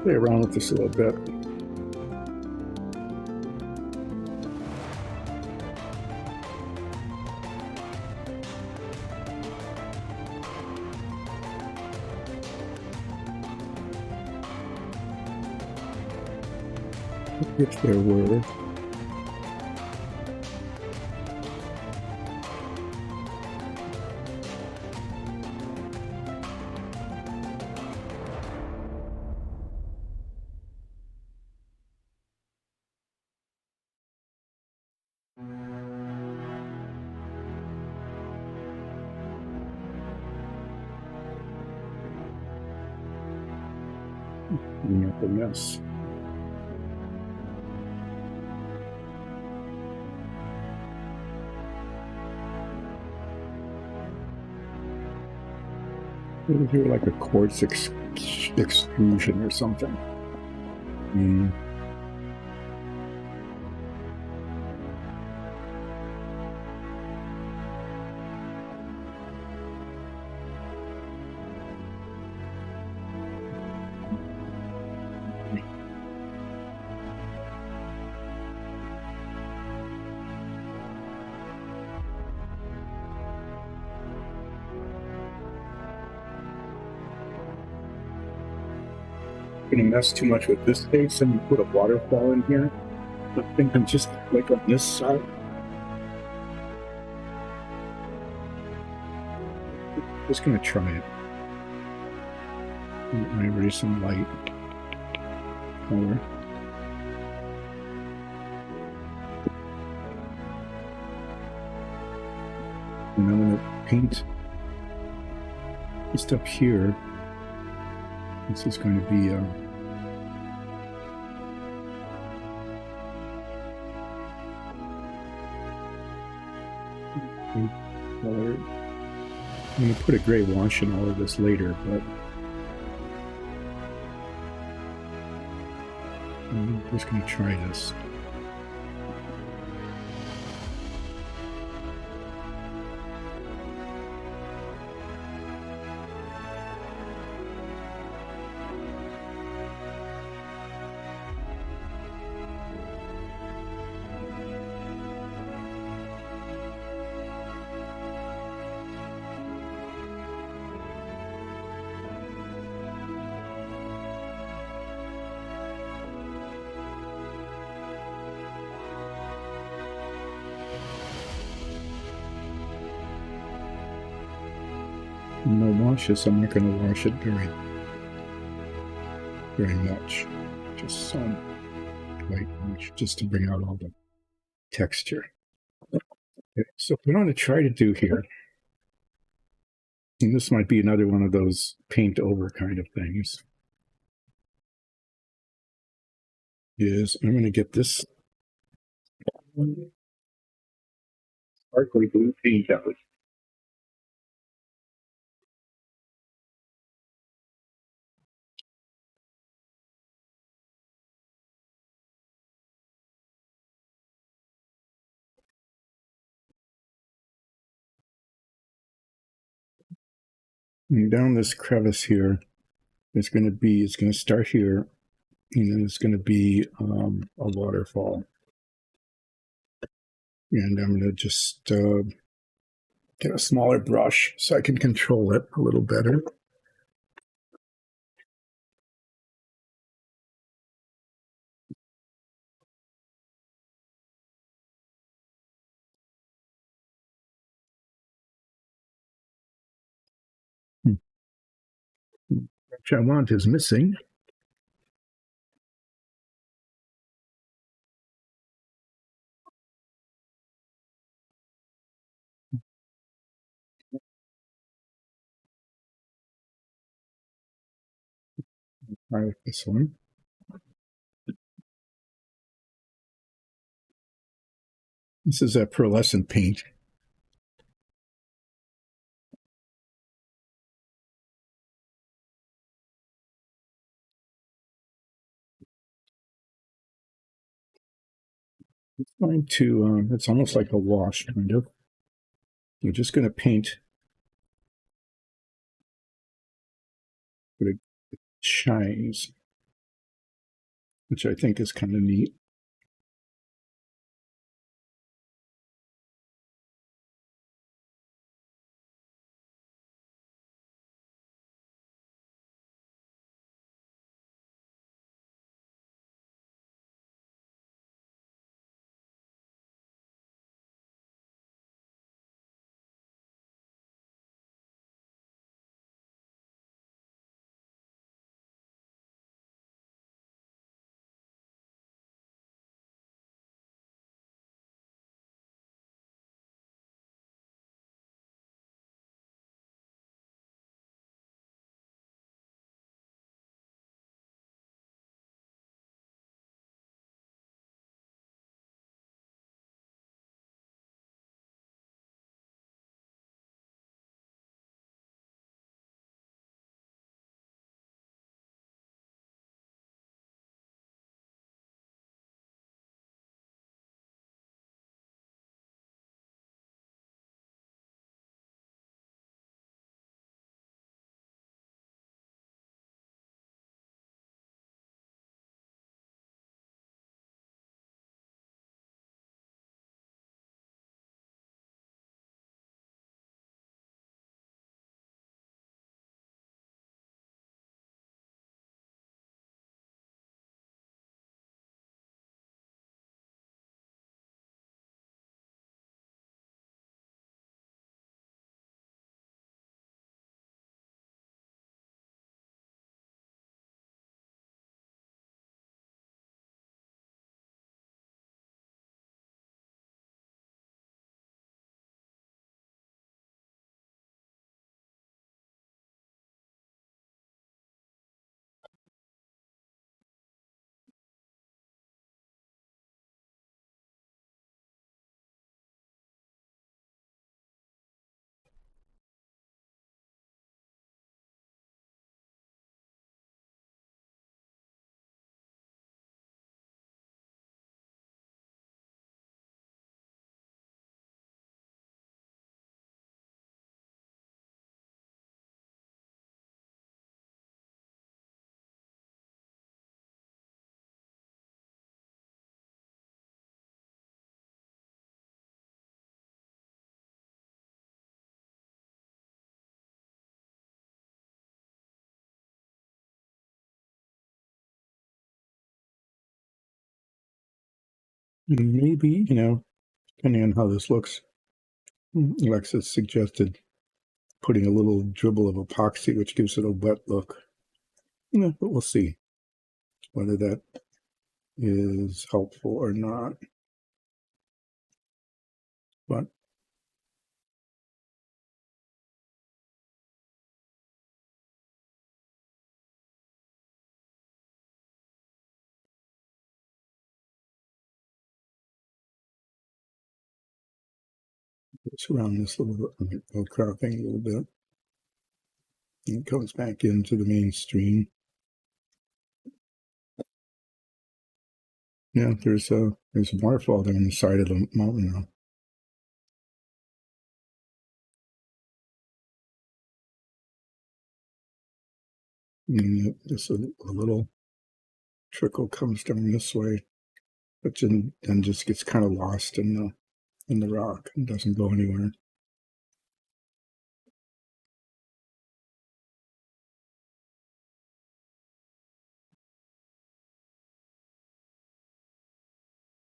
Play around with this a little bit. If there were. Clean up a mess. Maybe do like a quartz extrusion or something. Going to mess too much with this face and you put a waterfall in here. I think I'm just like on this side. Just going to try it. Maybe some light color. And I'm going to paint just up here. This is going to be color. I'm going to put a gray wash in all of this later, but I'm just going to try this. When I wash this, I'm not going to wash it very much. Just some light wash, just to bring out all the texture. Okay, so what I'm going to try to do here, and this might be another one of those paint over kind of things, is I'm going to get this sparkly blue paint out. And down this crevice here, it's going to start here, and then it's going to be a waterfall. And I'm going to just get a smaller brush so I can control it a little better. Which I want is missing. I like this one. This is a pearlescent paint. It's going to, it's almost like a wash, kind of. We're just going to paint, but it shines, which I think is kind of neat. Maybe, depending on how this looks, Alexis suggested putting a little dribble of epoxy, which gives it a wet look. Yeah, but we'll see whether that is helpful or not. But just around this little cropping a little bit. And it comes back into the mainstream. Yeah, there's a waterfall there on the side of the mountain now. And just a little trickle comes down this way, but then just gets kind of lost in the rock and doesn't go anywhere.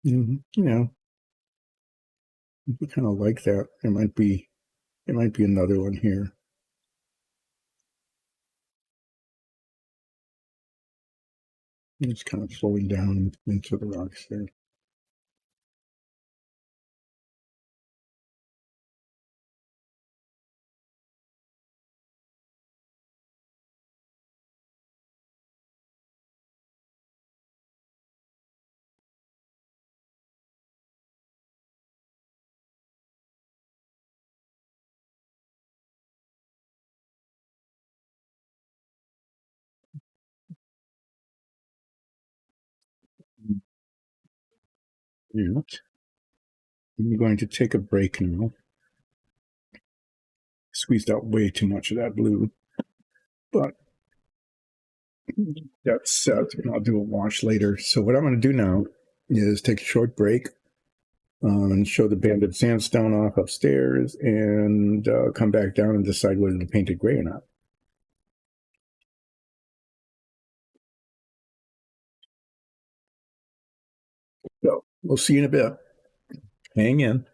We kind of like that. It might be another one here. It's kind of flowing down into the rocks there. Yeah. I'm going to take a break now. Squeezed out way too much of that blue, but that's set, and I'll do a wash later. So what I'm going to do now is take a short break and show the banded sandstone off upstairs and come back down and decide whether to paint it gray or not. So we'll see you in a bit. Hang in.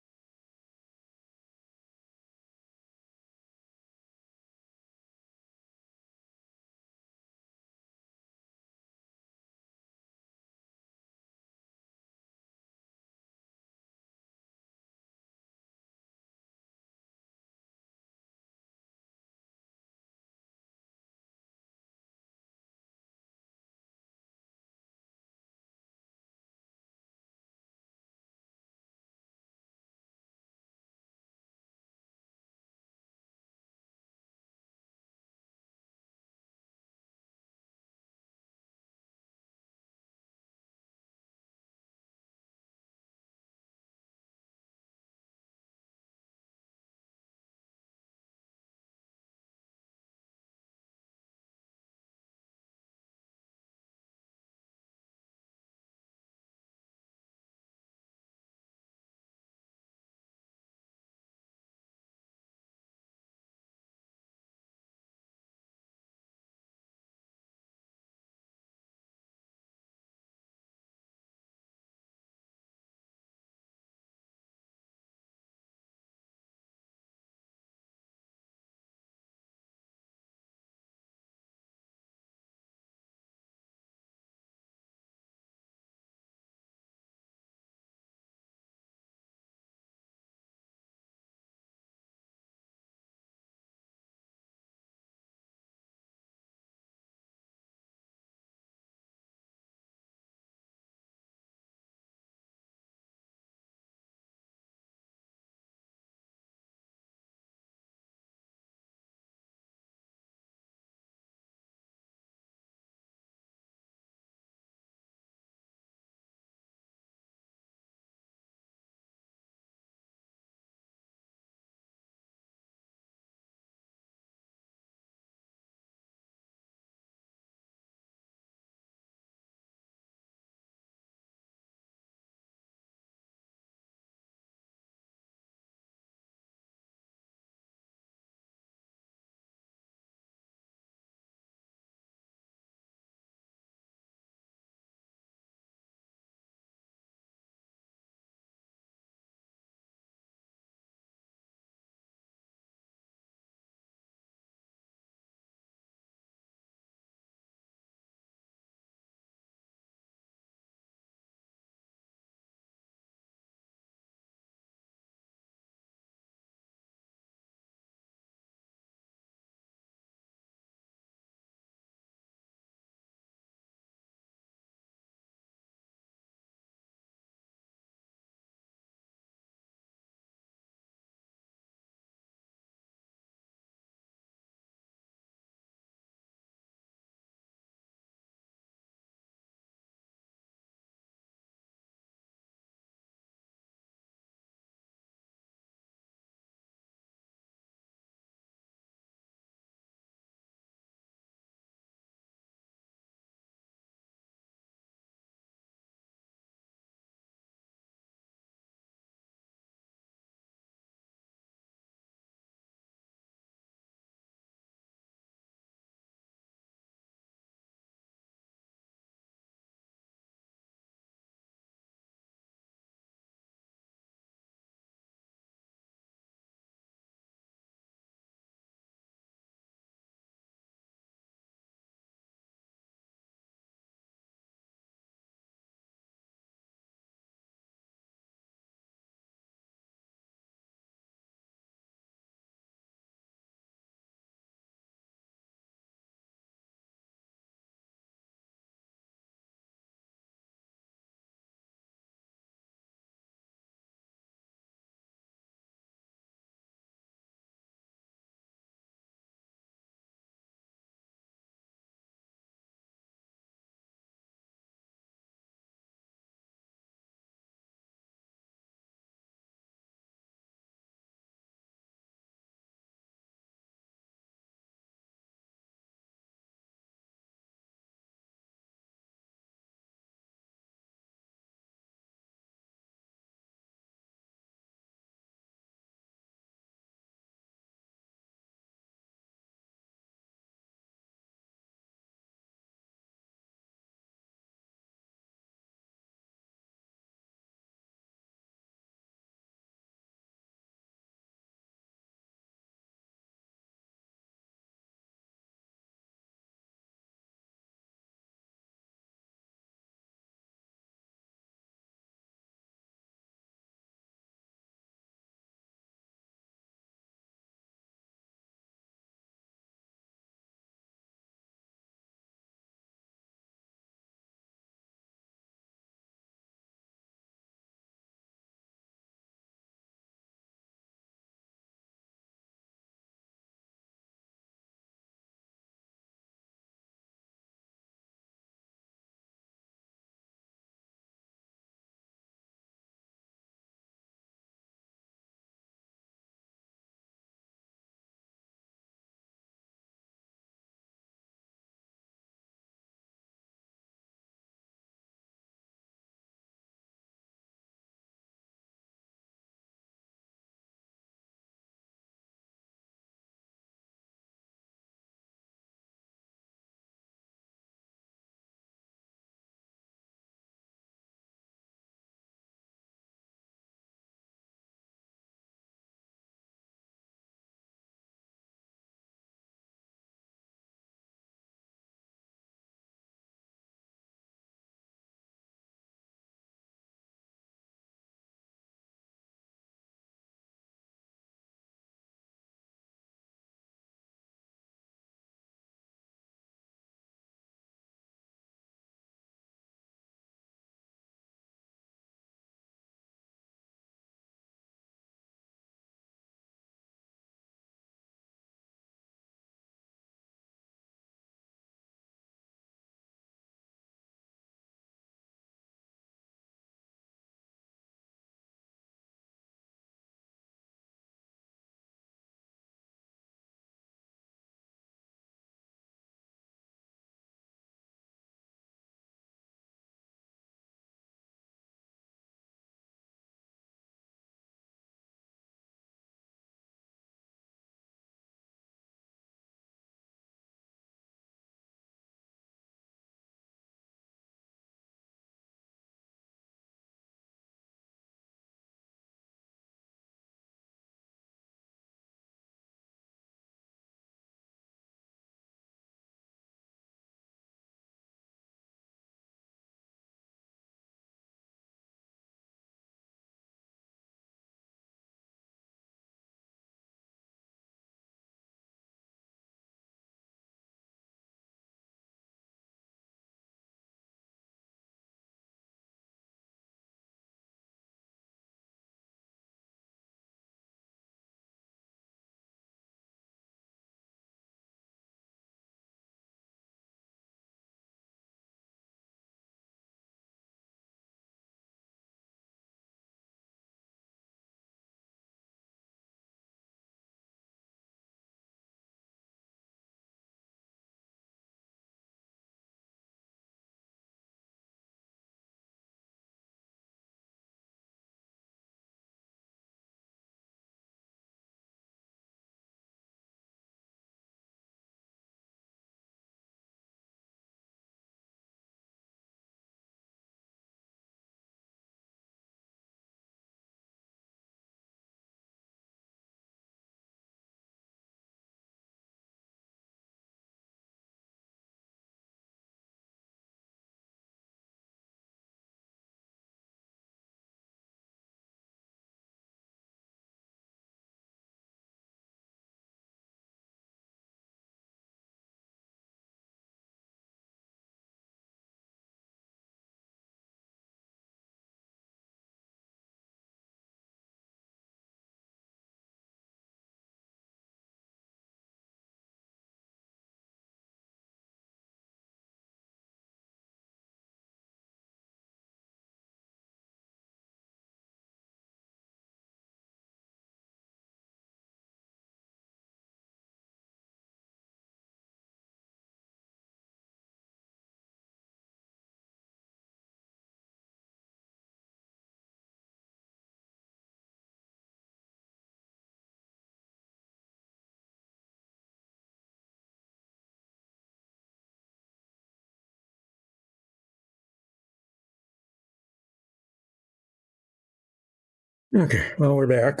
Okay, well, we're back.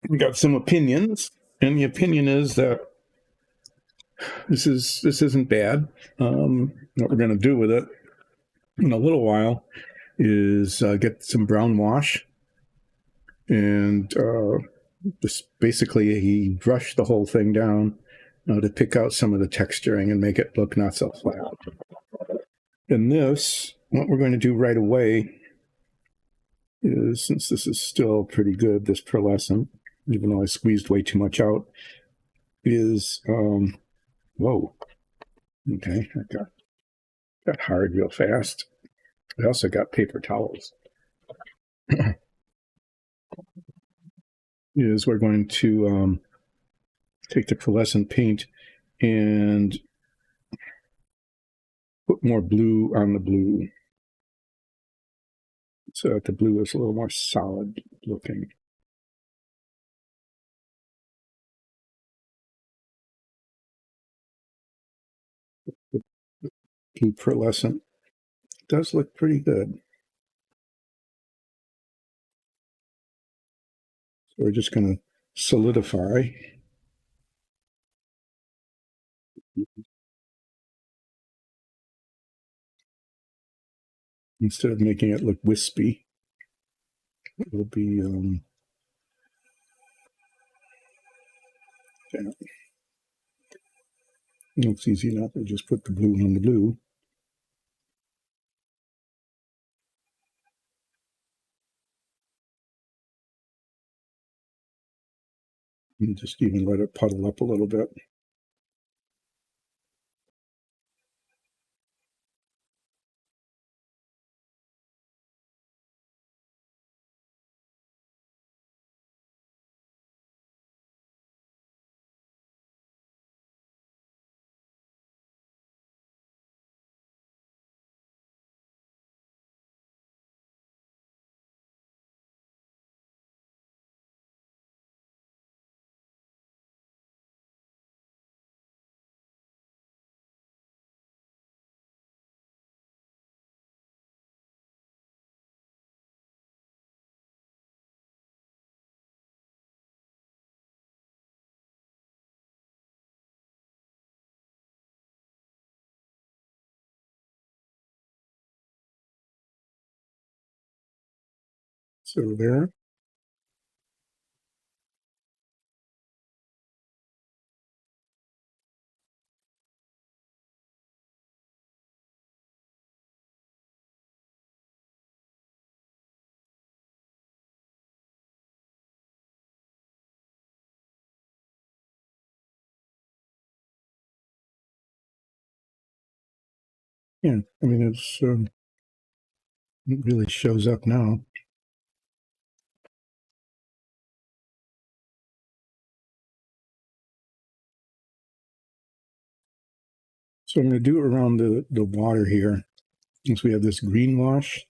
We got some opinions, and the opinion is that this isn't bad. What we're going to do with it in a little while is get some brown wash and just basically brush the whole thing down to pick out some of the texturing and make it look not so flat. And this, what we're going to do right away is, since this is still pretty good, this pearlescent, even though I squeezed way too much out, is, whoa, okay, I got hard real fast. I also got paper towels. Is we're going to take the pearlescent paint and put more blue on the blue so that the blue is a little more solid looking. The blue pearlescent does look pretty good. So we're just going to solidify. Instead of making it look wispy, it will be it's easy enough to just put the blue on the blue. And just even let it puddle up a little bit. So there. Yeah, I mean, it really shows up now. So I'm going to do it around the water here. Since we have this green wash,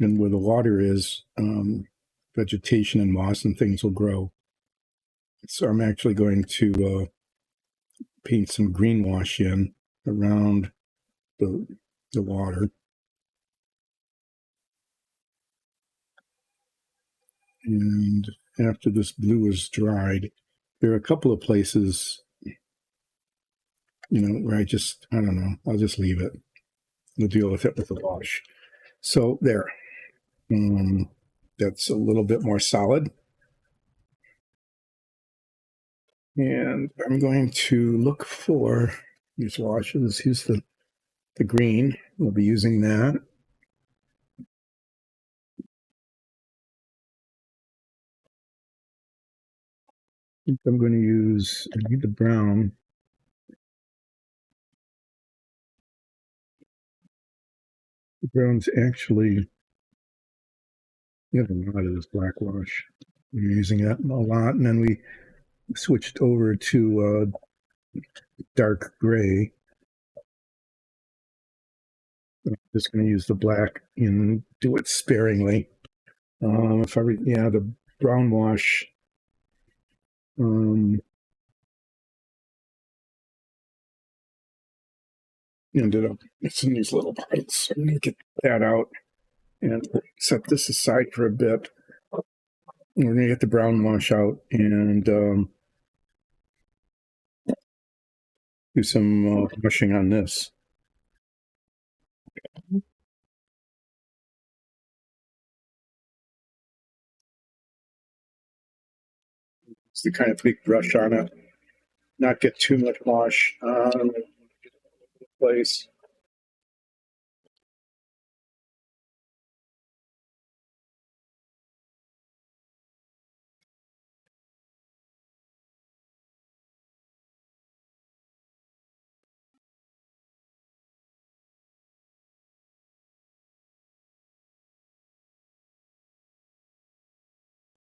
and where the water is, vegetation and moss and things will grow. So I'm actually going to paint some green wash in around the water. And after this blue is dried, there are a couple of places, where I don't know, I'll just leave it. We'll deal with it with the wash. So there, that's a little bit more solid. And I'm going to look for these washes. Here's the green. We'll be using that. I think I'm going to use, I need the brown. The brown's actually, we have a lot of this black wash. We're using that a lot. And then we switched over to dark gray. I'm just going to use the black and do it sparingly. The brown wash, ended up, it's in these little bottles. So I'm going to get that out and set this aside for a bit. we're going to get the brown wash out and do some washing on this. It's the kind of big brush on it. Not get too much wash on the place.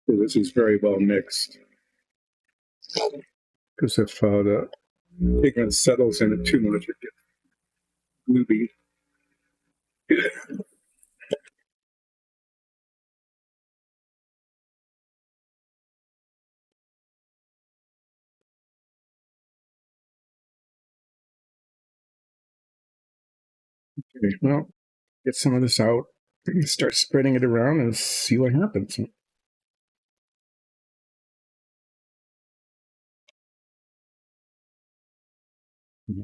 So this is very well mixed. Because if the pigment settles in it too much, it gets gluey. Okay, well, get some of this out. Start spreading it around and see what happens.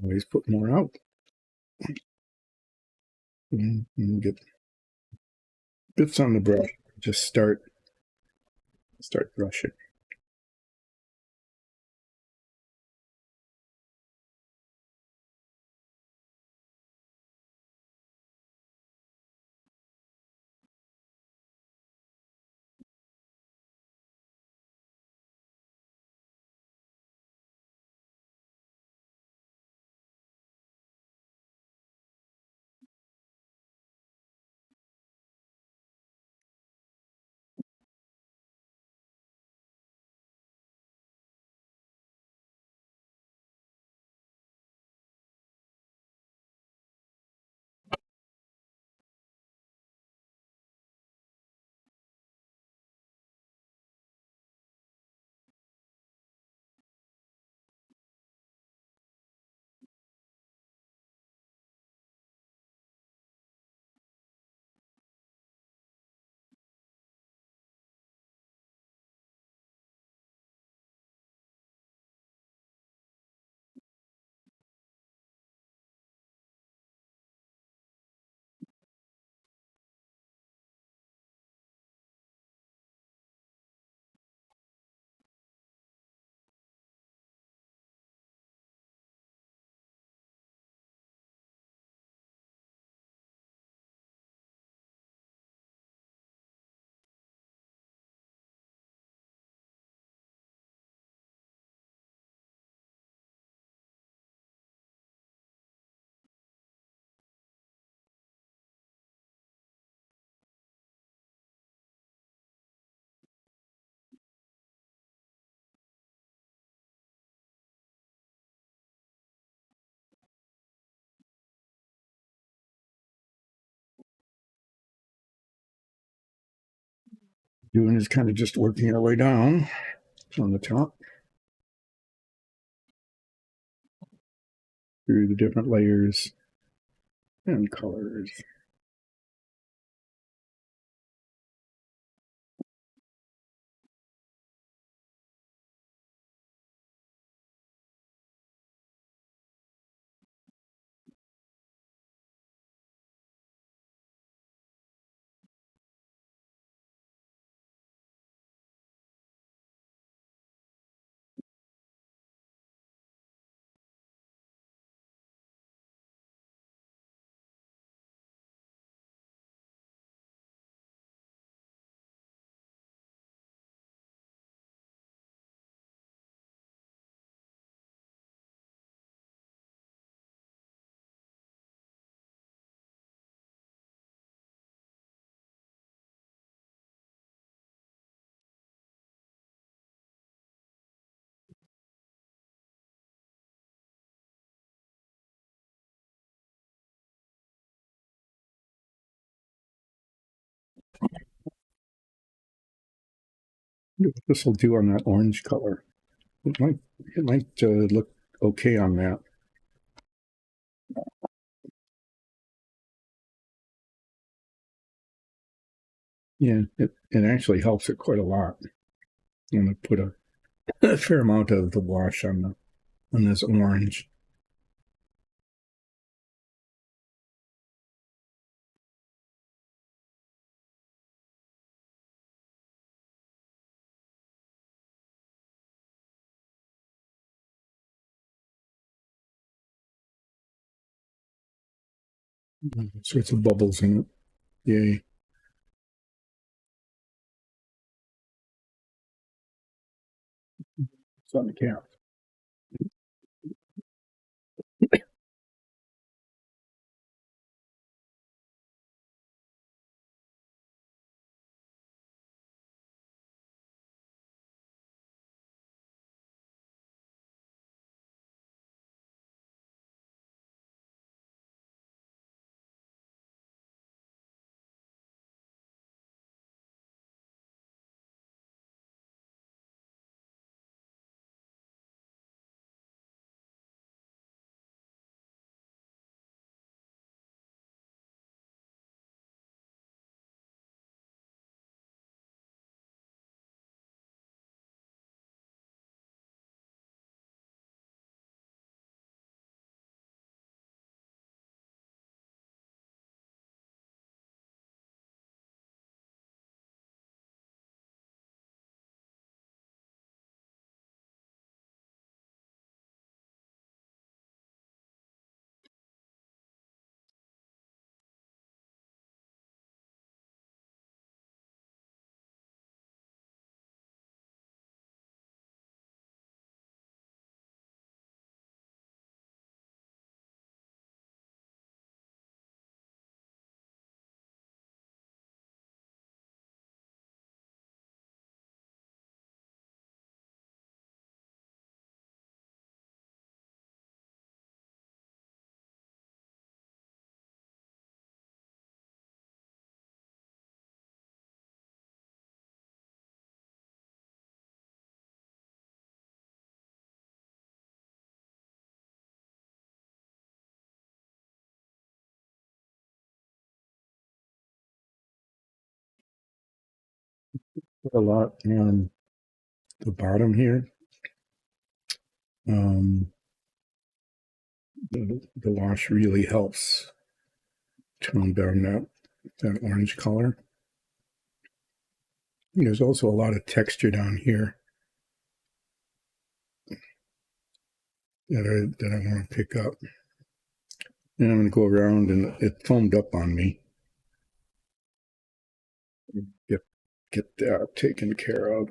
Always put more out. And get bits on the brush. Just start brushing. Doing is kind of just working our way down on the top through the different layers and colors. What this will do on that orange color. It might look okay on that. Yeah, it actually helps it quite a lot. I'm going to put a fair amount of the wash on this orange. Sorts of bubbles in it. Yay. It's on the cap. Put a lot on the bottom here. The wash really helps tone down that orange color. There's also a lot of texture down here that I want to pick up. And I'm going to go around, and it foamed up on me. Get that taken care of.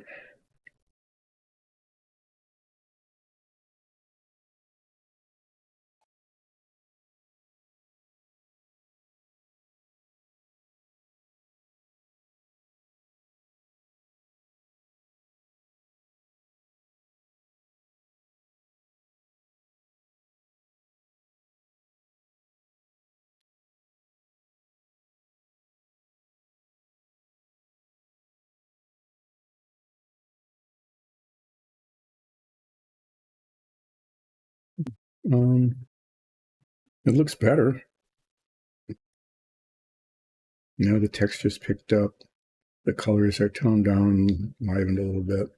It looks better. The texture's picked up. The colors are toned down, livened a little bit.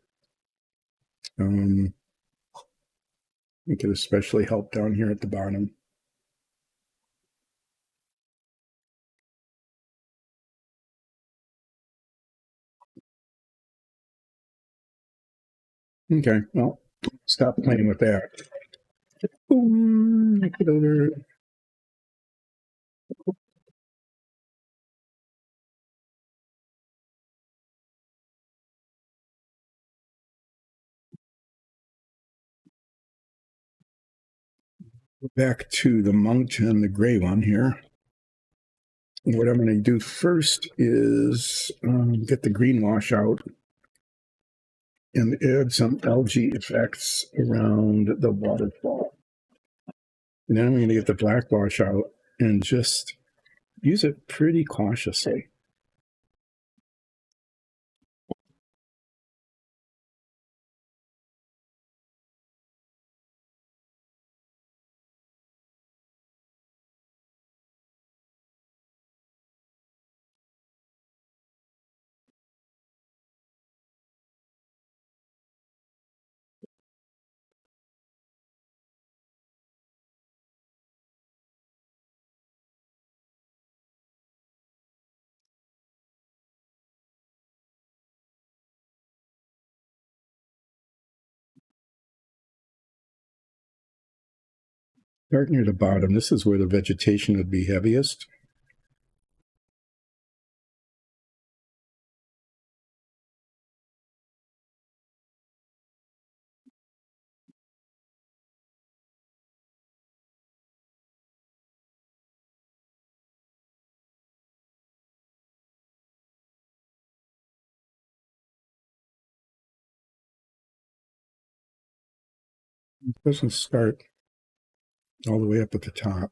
It could especially help down here at the bottom. Okay, well, stop playing with that. Boom, make it over. Back to the monkey and the gray one here. What I'm going to do first is get the green wash out and add some algae effects around the waterfall. And then I'm going to get the black wash out and just use it pretty cautiously. Start near the bottom. This is where the vegetation would be heaviest. It doesn't start all the way up at the top.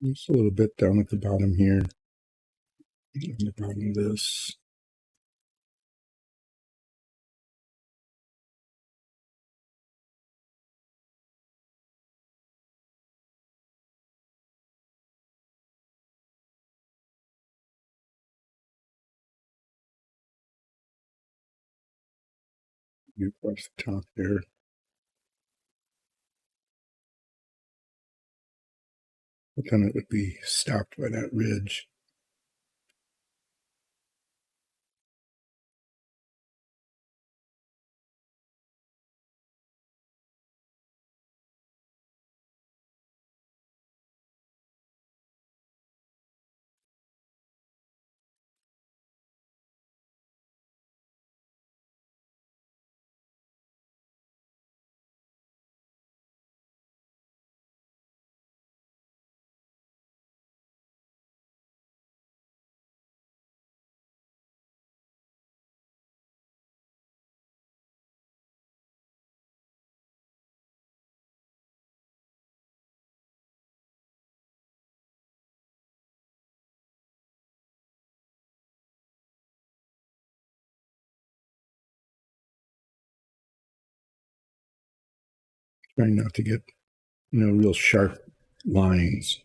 Just a little bit down at the bottom here. On the bottom of this. Across the top there. But then it would be stopped by that ridge. Trying not to get, real sharp lines.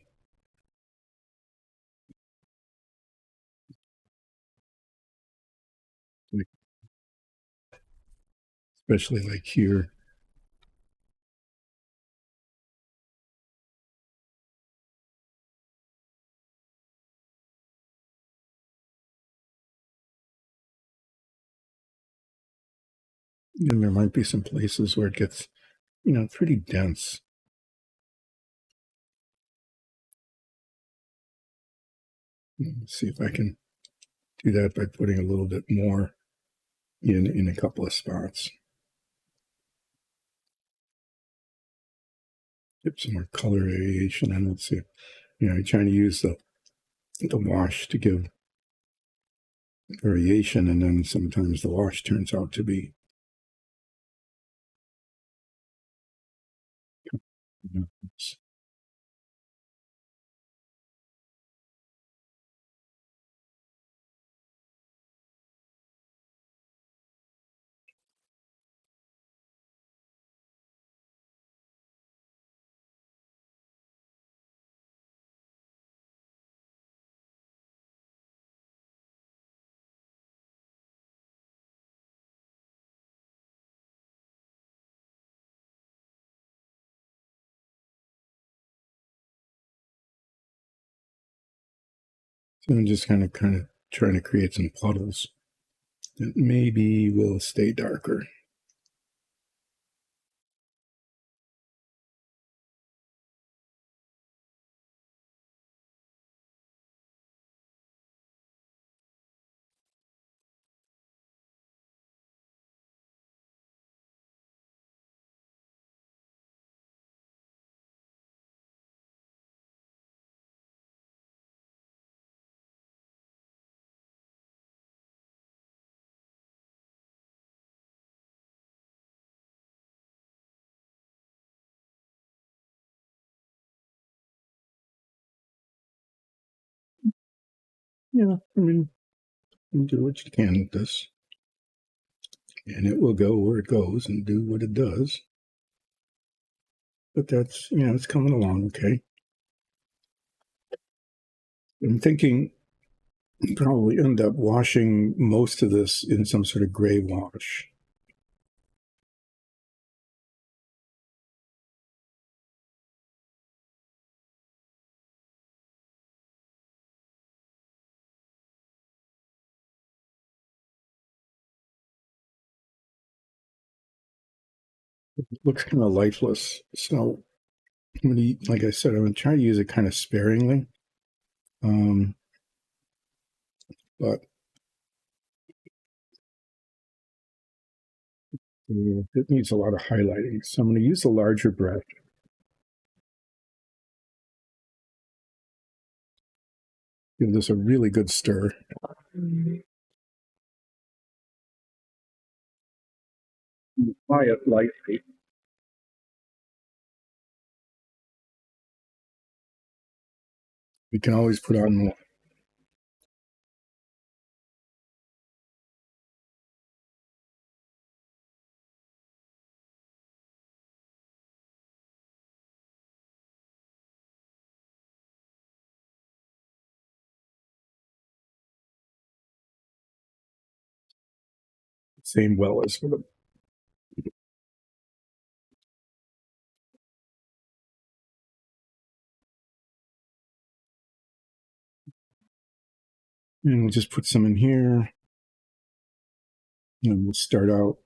Especially like here. And there might be some places where it gets, pretty dense. Let's see if I can do that by putting a little bit more in a couple of spots. Get some more color variation, and let's see. I'm trying to use the wash to give variation, and then sometimes the wash turns out to be so I'm just kind of trying to create some puddles. It maybe will stay darker. Yeah, I mean, you do what you can with this. And it will go where it goes and do what it does. But that's, it's coming along okay. I'm thinking probably end up washing most of this in some sort of gray wash. It looks kind of lifeless. So, like I said, I'm going to try to use it kind of sparingly. But it needs a lot of highlighting. So I'm going to use a larger brush. Give this a really good stir. Apply it lightly. We can always put on more. Same well as for the and we'll just put some in here. And we'll start out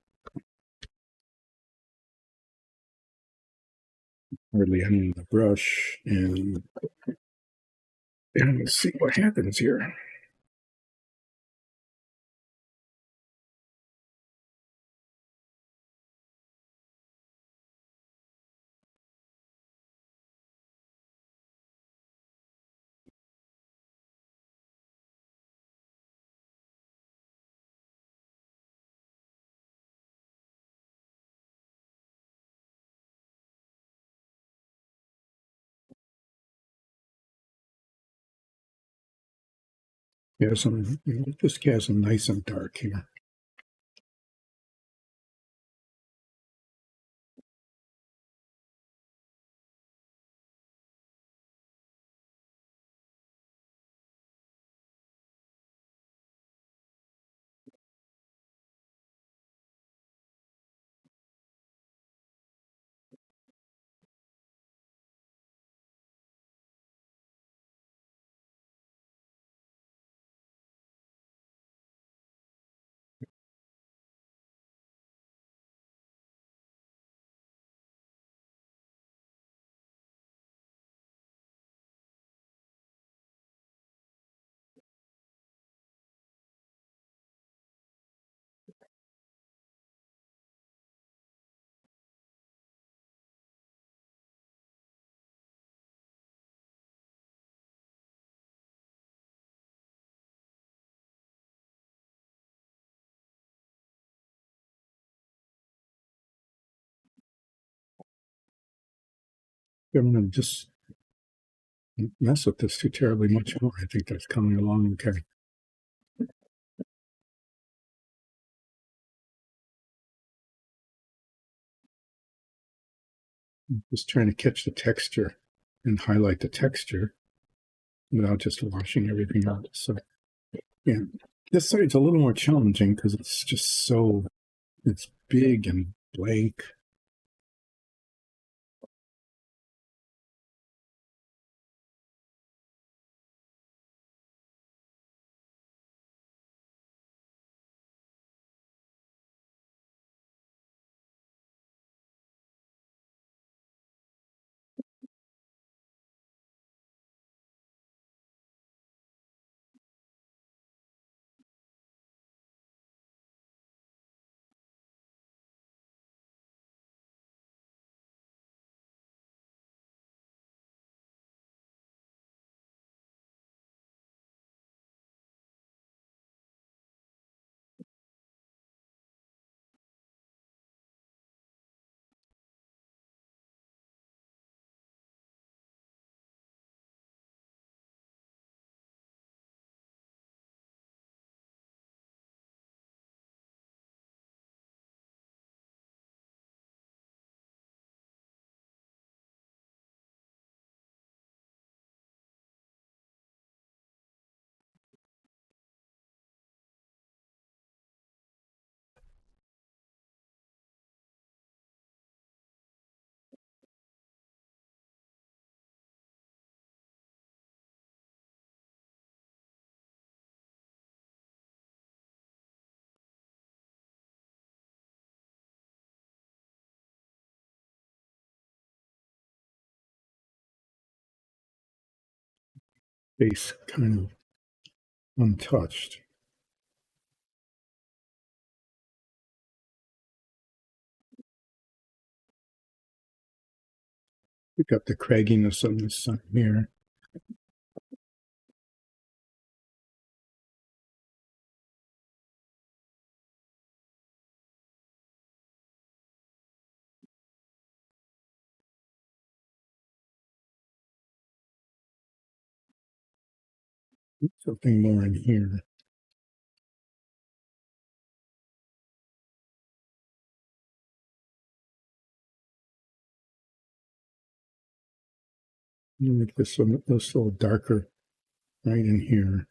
hardly any in the brush and we'll see what happens here. Yeah, just cast some nice and dark here. I'm going to just mess with this too terribly much more. I think that's coming along okay. I'm just trying to catch the texture and highlight the texture without just washing everything out. So, yeah, this side's a little more challenging because it's just it's big and blank. base kind of untouched. Pick up the cragginess on this sun here. Something more in here. Make this one this a little darker right in here.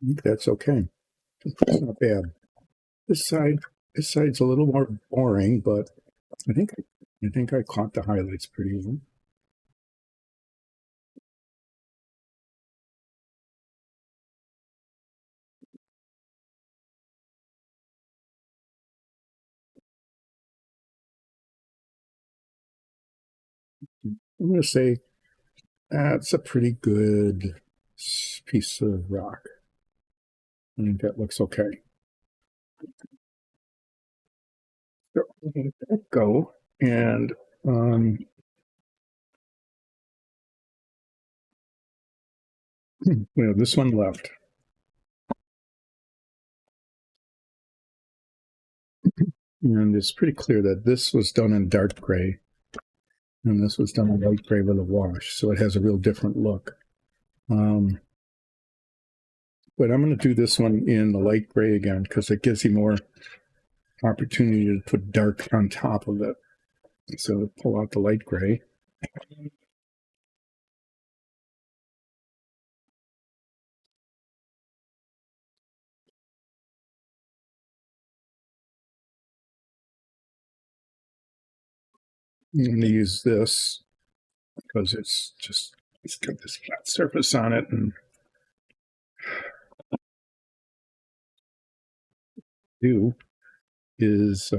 I think that's okay. It's not bad. This side's a little more boring, but I think I caught the highlights pretty well. I'm going to say that's a pretty good piece of rock. I think that looks okay. So let that go, and we have this one left. And it's pretty clear that this was done in dark gray, and this was done in light gray with a wash, so it has a real different look. But I'm going to do this one in the light gray again because it gives you more opportunity to put dark on top of it. So pull out the light gray. I'm going to use this because it's got this flat surface on it, and do is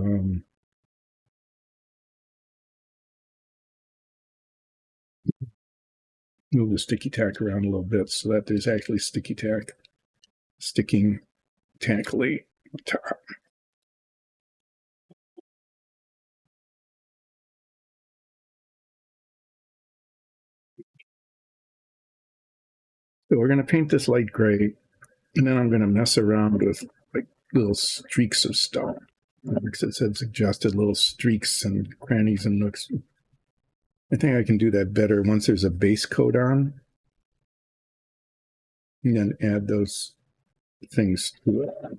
move the sticky tack around a little bit so that there's actually sticky tack sticking tackily on top. So we're going to paint this light gray, and then I'm going to mess around with like little streaks of stone. Because it said suggested little streaks and crannies and nooks. I think I can do that better once there's a base coat on, and then add those things to it.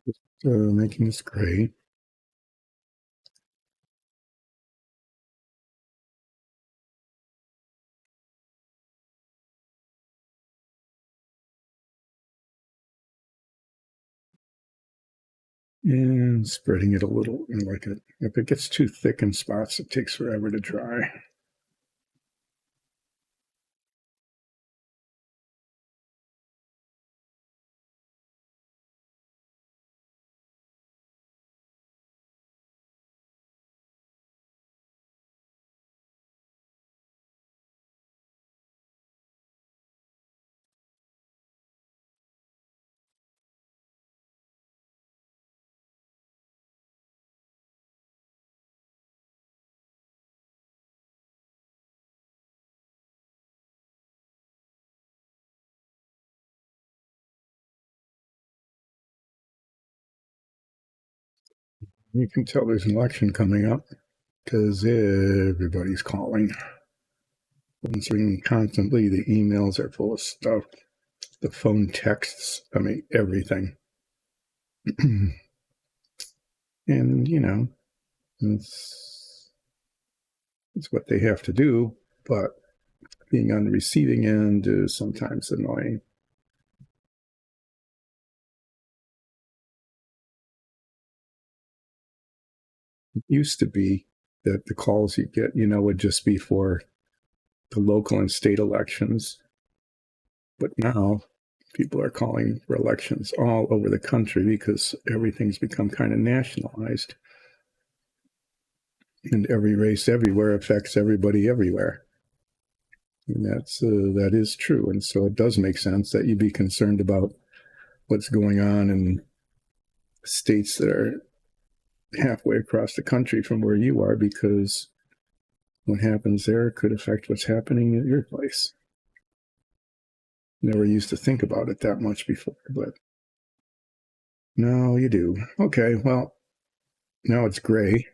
Just making this gray. And spreading it a little, like it. If it gets too thick in spots, it takes forever to dry. You can tell there's an election coming up because everybody's calling. Phone's ringing constantly. The emails are full of stuff. The phone texts, I mean, everything. And, you know, it's what they have to do, but being on the receiving end is sometimes annoying. It used to be that the calls you get, you know, would just be for the local and state elections. But now people are calling for elections all over the country because everything's become kind of nationalized. And every race everywhere affects everybody everywhere. And that is true. And so it does make sense that you'd be concerned about what's going on in states that are halfway across the country from where you are, because what happens there could affect what's happening at your place. Never used to think about it that much before, but now you do. Okay, well, now it's gray.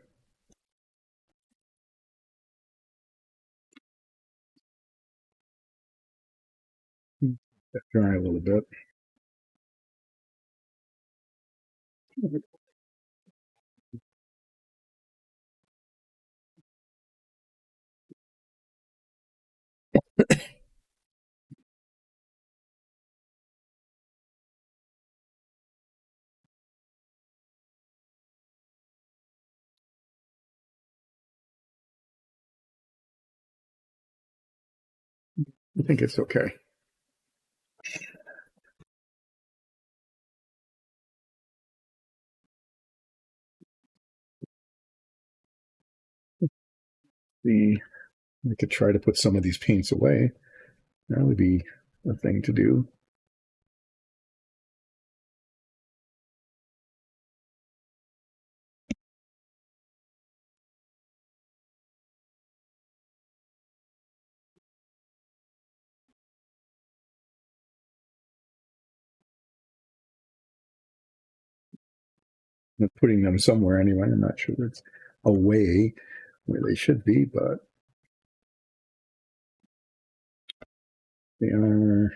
Dry a little bit. I think it's okay. I could try to put some of these paints away. That would be a thing to do. I'm putting them somewhere anyway. I'm not sure it's away where they should be, but they are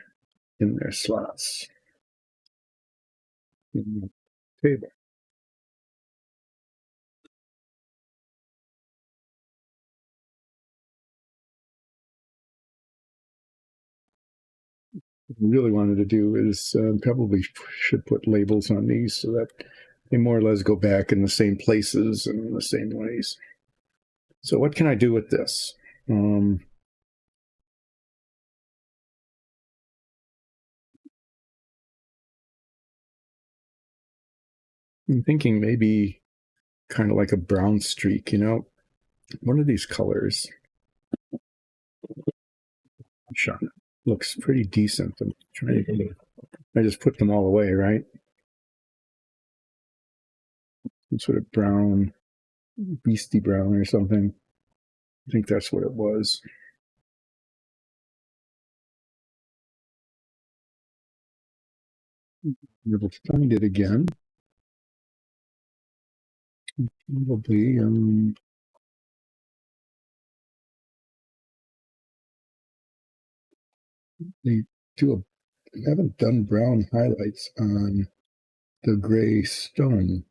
in their slots in the table. What I really wanted to do is probably should put labels on these so that they more or less go back in the same places and in the same ways. So what can I do with this? I'm thinking maybe kind of like a brown streak, you know? One of these colors, looks pretty decent. I'm trying to, I just put them all away, right? Some sort of brown, beastie brown or something. I think that's what it was. Never find it again. Probably, they haven't done brown highlights on the gray stone,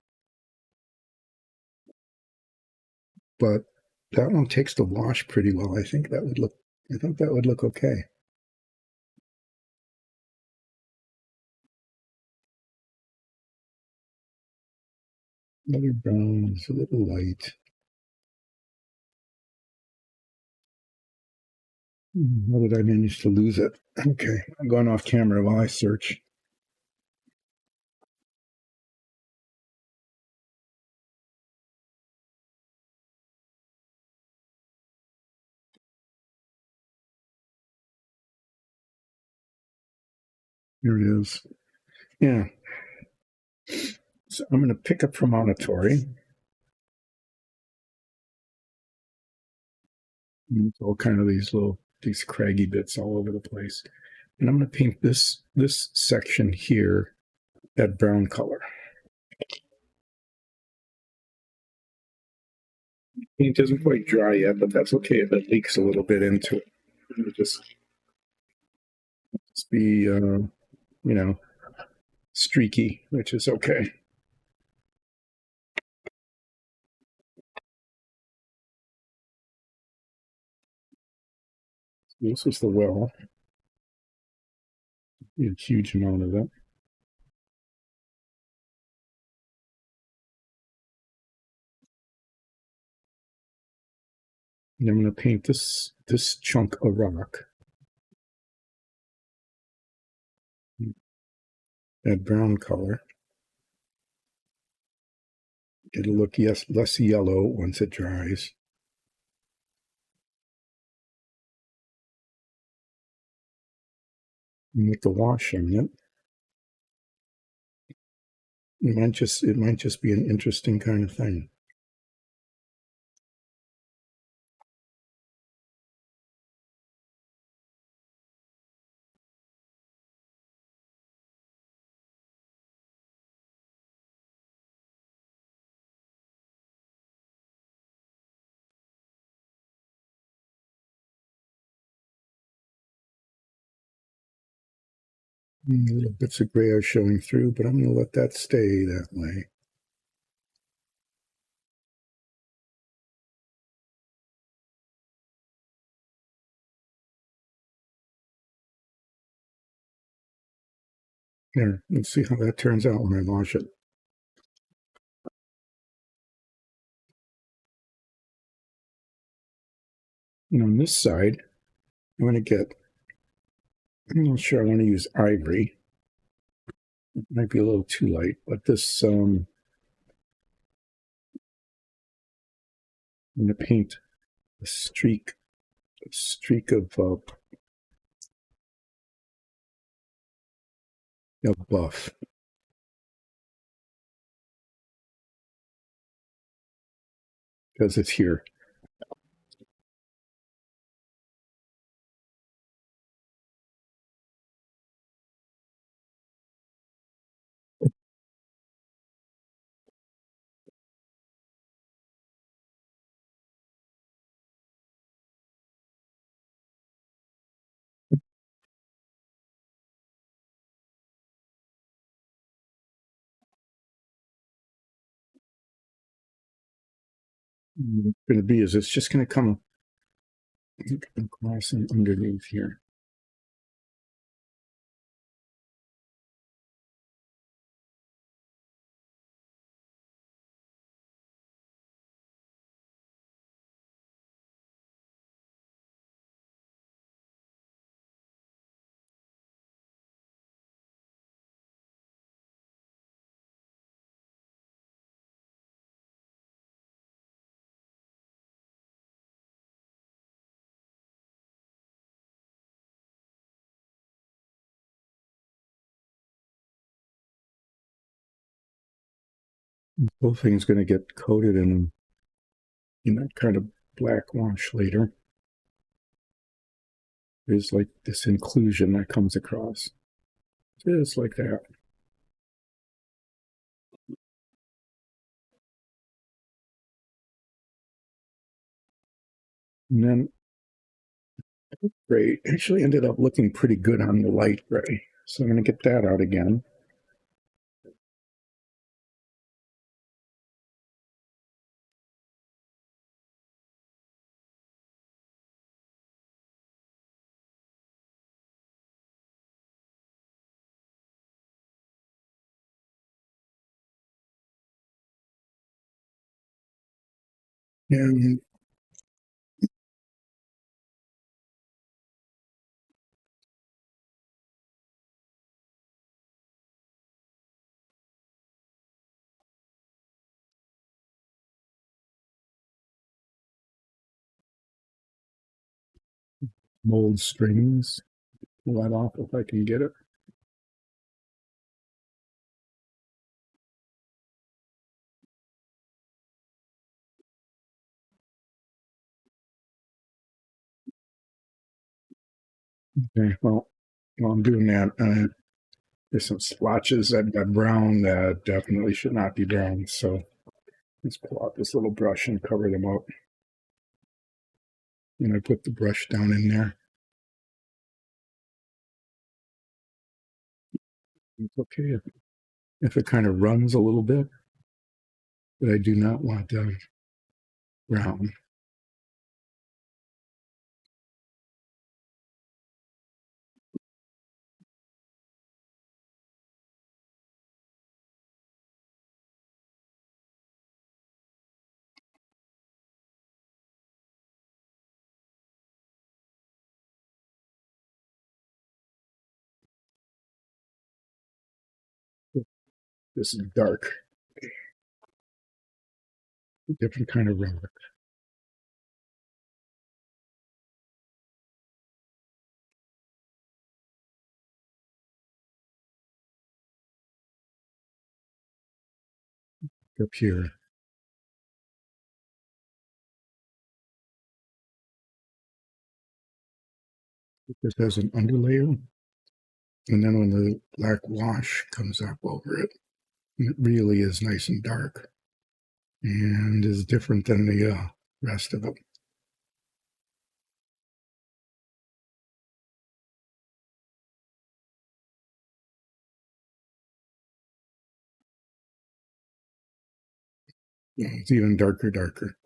but that one takes the wash pretty well. I think that would look okay. Another brown is a little light. How did I manage to lose it? Okay, I'm going off camera while I search. Here it is. Yeah. So I'm going to pick up promontory. It's all kind of these craggy bits all over the place. And I'm going to paint this section here that brown color. Paint isn't quite dry yet, but that's okay if it leaks a little bit into it. It'll just be, streaky, which is okay. This is the well. A huge amount of it. And I'm going to paint this chunk of rock. That brown color. It'll look less yellow once it dries. And with the wash on it, it might just be an interesting kind of thing. Little bits of gray are showing through, but I'm going to let that stay that way. There, let's see how that turns out when I wash it. And on this side, I'm going to get, I'm not sure I want to use ivory. It might be a little too light, but this, I'm going to paint a streak of buff. Because it's here. What's going to be is it's just going to come across and underneath here. The whole thing's going to get coated in that kind of black wash later. There's like this inclusion that comes across. Just like that. And then gray actually ended up looking pretty good on the light gray. So I'm going to get that out again. And mold strings. Pull that off if I can get it. Okay, well, while I'm doing that, there's some splotches that got brown that definitely should not be brown. So Let's pull out this little brush and cover them up. And I put the brush down in there. It's okay if it kind of runs a little bit, but I do not want brown. This is dark. A different kind of rock. Up here. This has an underlayer. And then when the black wash comes up over it, it really is nice and dark and is different than the rest of it. Yeah, it's even darker.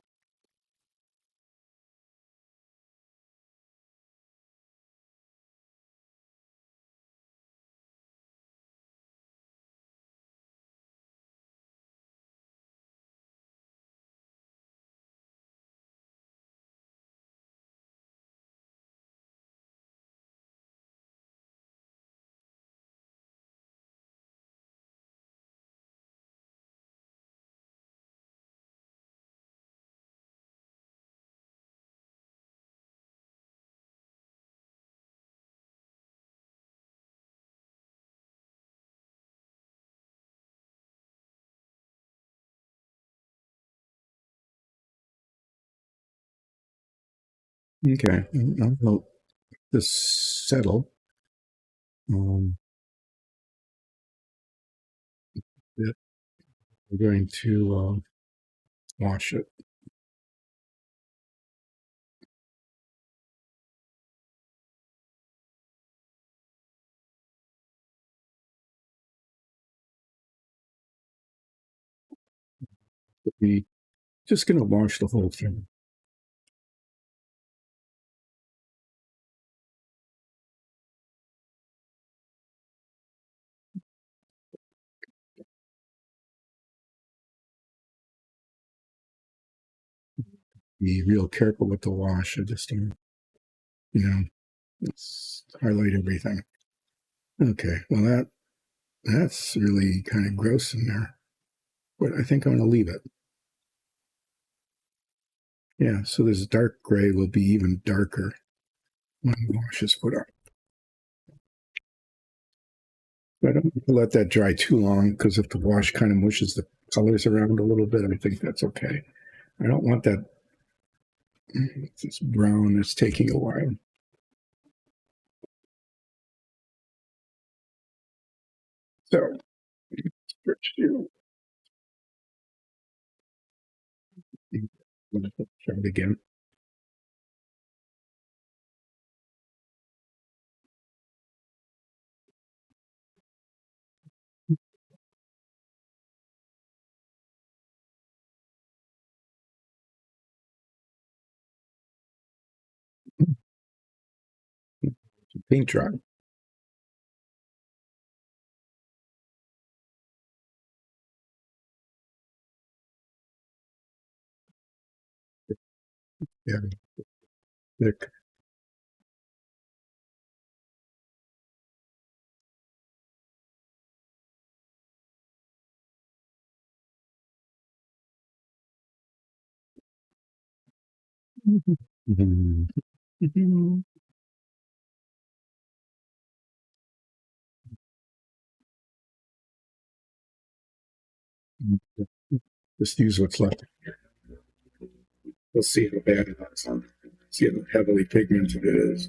Okay, I'll let this settle. We're going to wash it. We're just going to wash the whole thing. Be real careful with the wash. I just don't, let's highlight everything. Okay, well that's really kind of gross in there, but I think I'm going to leave it. Yeah, so this dark gray will be even darker when the wash is put on. But I don't let that dry too long, because if the wash kind of mushes the colors around a little bit, I think that's okay. I don't want that this brown is taking a while. So, first you try it again. Paint dry. Yeah, thick. Just use what's left. We'll see how bad it is. See how heavily pigmented it is.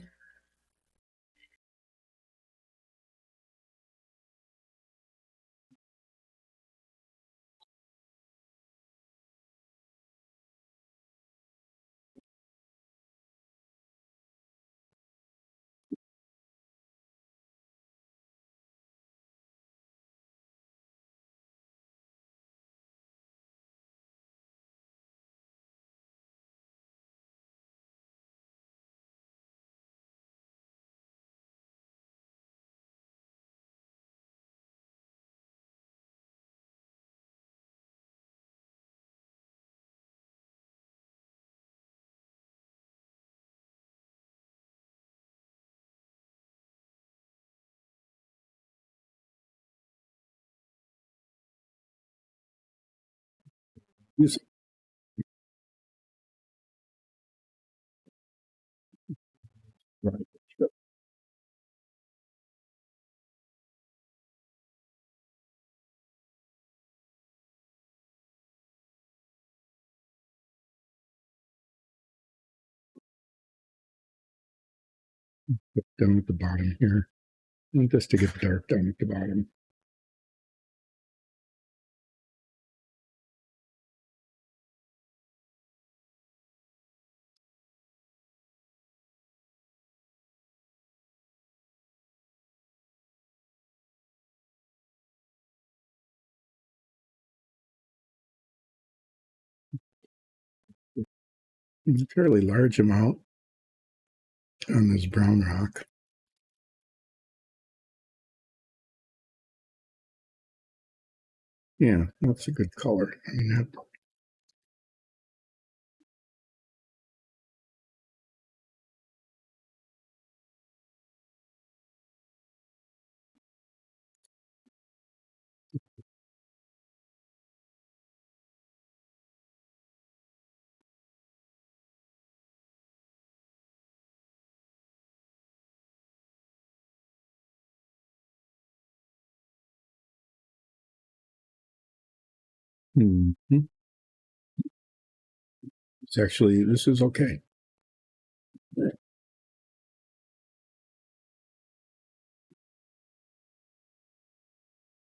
Use right. Down at the bottom here. And just to get dark down at the bottom. A fairly large amount on this brown rock. Yeah, that's a good color. I mean, that, it's actually, this is okay.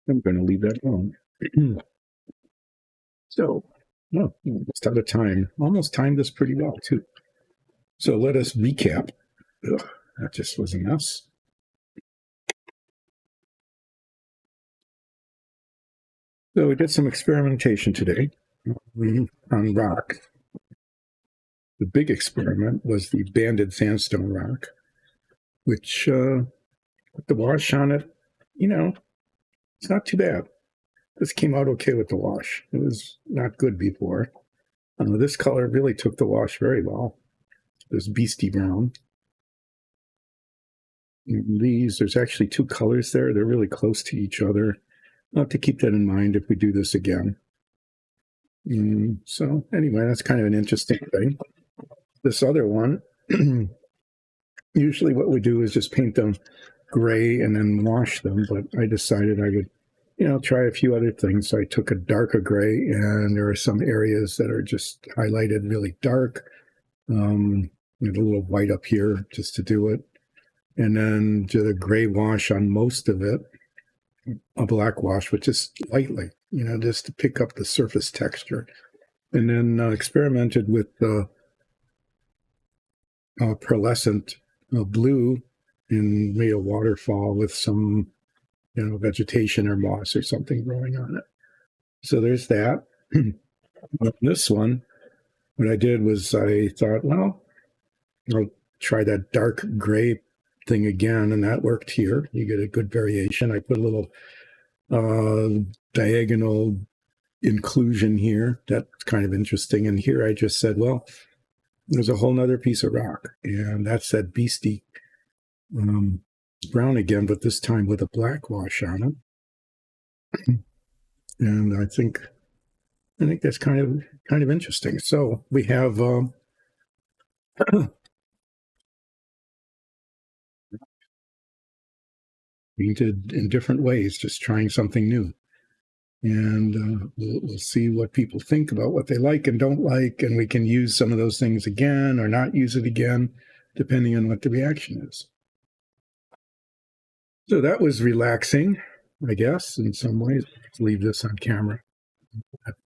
I'm going to leave that alone. So, no, just out of time. Almost timed this pretty well, too. So let us recap. Ugh, that just was a mess. So we did some experimentation today on rock. The big experiment was the banded sandstone rock, which with the wash on it, it's not too bad. This came out okay with the wash. It was not good before. This color really took the wash very well. This beastie brown. There's actually two colors there. They're really close to each other. I'll have to keep that in mind if we do this again. So anyway, that's kind of an interesting thing. This other one, usually what we do is just paint them gray and then wash them, but I decided I would, try a few other things. So I took a darker gray, and there are some areas that are just highlighted really dark. With a little white up here just to do it. And then did a gray wash on most of it, a black wash, but just lightly, just to pick up the surface texture. And then experimented with pearlescent blue and made a waterfall with some, vegetation or moss or something growing on it. So there's that. This one, what I did was I thought, well, I'll try that dark gray thing again, and that worked here. You get a good variation. I put a little diagonal inclusion here. That's kind of interesting. And here I just said, well, there's a whole nother piece of rock, and that's that beastie brown again, but this time with a black wash on it. And I think that's kind of interesting. So we have painted in different ways, just trying something new. And we'll see what people think about what they like and don't like, and we can use some of those things again or not use it again, depending on what the reaction is. So that was relaxing, I guess, in some ways. Let's leave this on camera.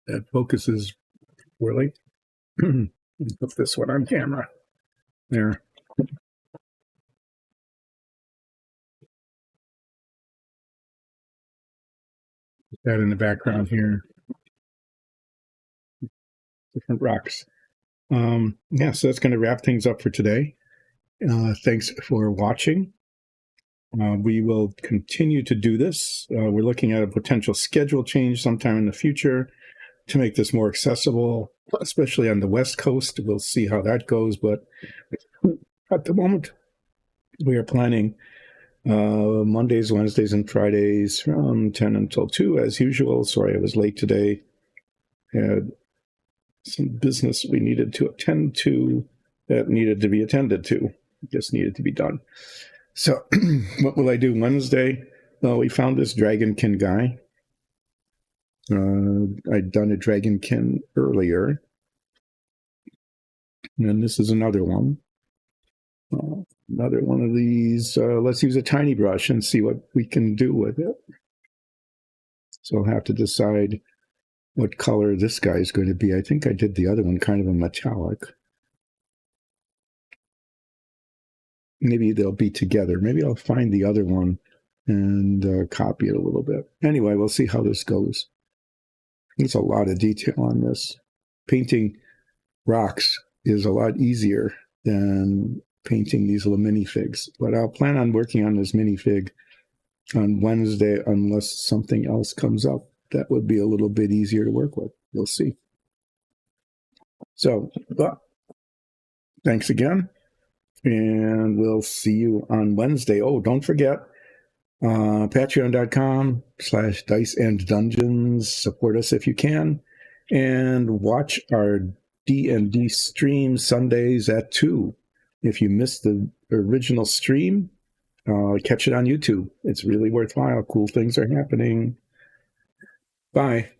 That focuses poorly. Put this one on camera. There. Put that in the background here. Different rocks. So that's going to wrap things up for today. Thanks for watching. We will continue to do this. We're looking at a potential schedule change sometime in the future to make this more accessible, especially on the West Coast. We'll see how that goes. But at the moment, we are planning Mondays, Wednesdays, and Fridays from 10 until 2 as usual. Sorry I was late today. Had some business we needed to attend to that needed to be attended to. Just needed to be done. So what will I do Wednesday? Well, we found this Dragonkin guy. I'd done a Dragonkin earlier. And this is another one. Another one of these. Let's use a tiny brush and see what we can do with it. So I'll have to decide what color this guy is going to be. I think I did the other one kind of a metallic. Maybe they'll be together. Maybe I'll find the other one and copy it a little bit. Anyway, we'll see how this goes. There's a lot of detail on this. Painting rocks is a lot easier than painting these little minifigs. But I'll plan on working on this minifig on Wednesday unless something else comes up that would be a little bit easier to work with. You'll see. So, thanks again. And we'll see you on Wednesday. Oh, don't forget, patreon.com/diceanddungeons. Support us if you can. And watch our D&D stream Sundays at 2. If you missed the original stream, catch it on YouTube. It's really worthwhile. Cool things are happening. Bye.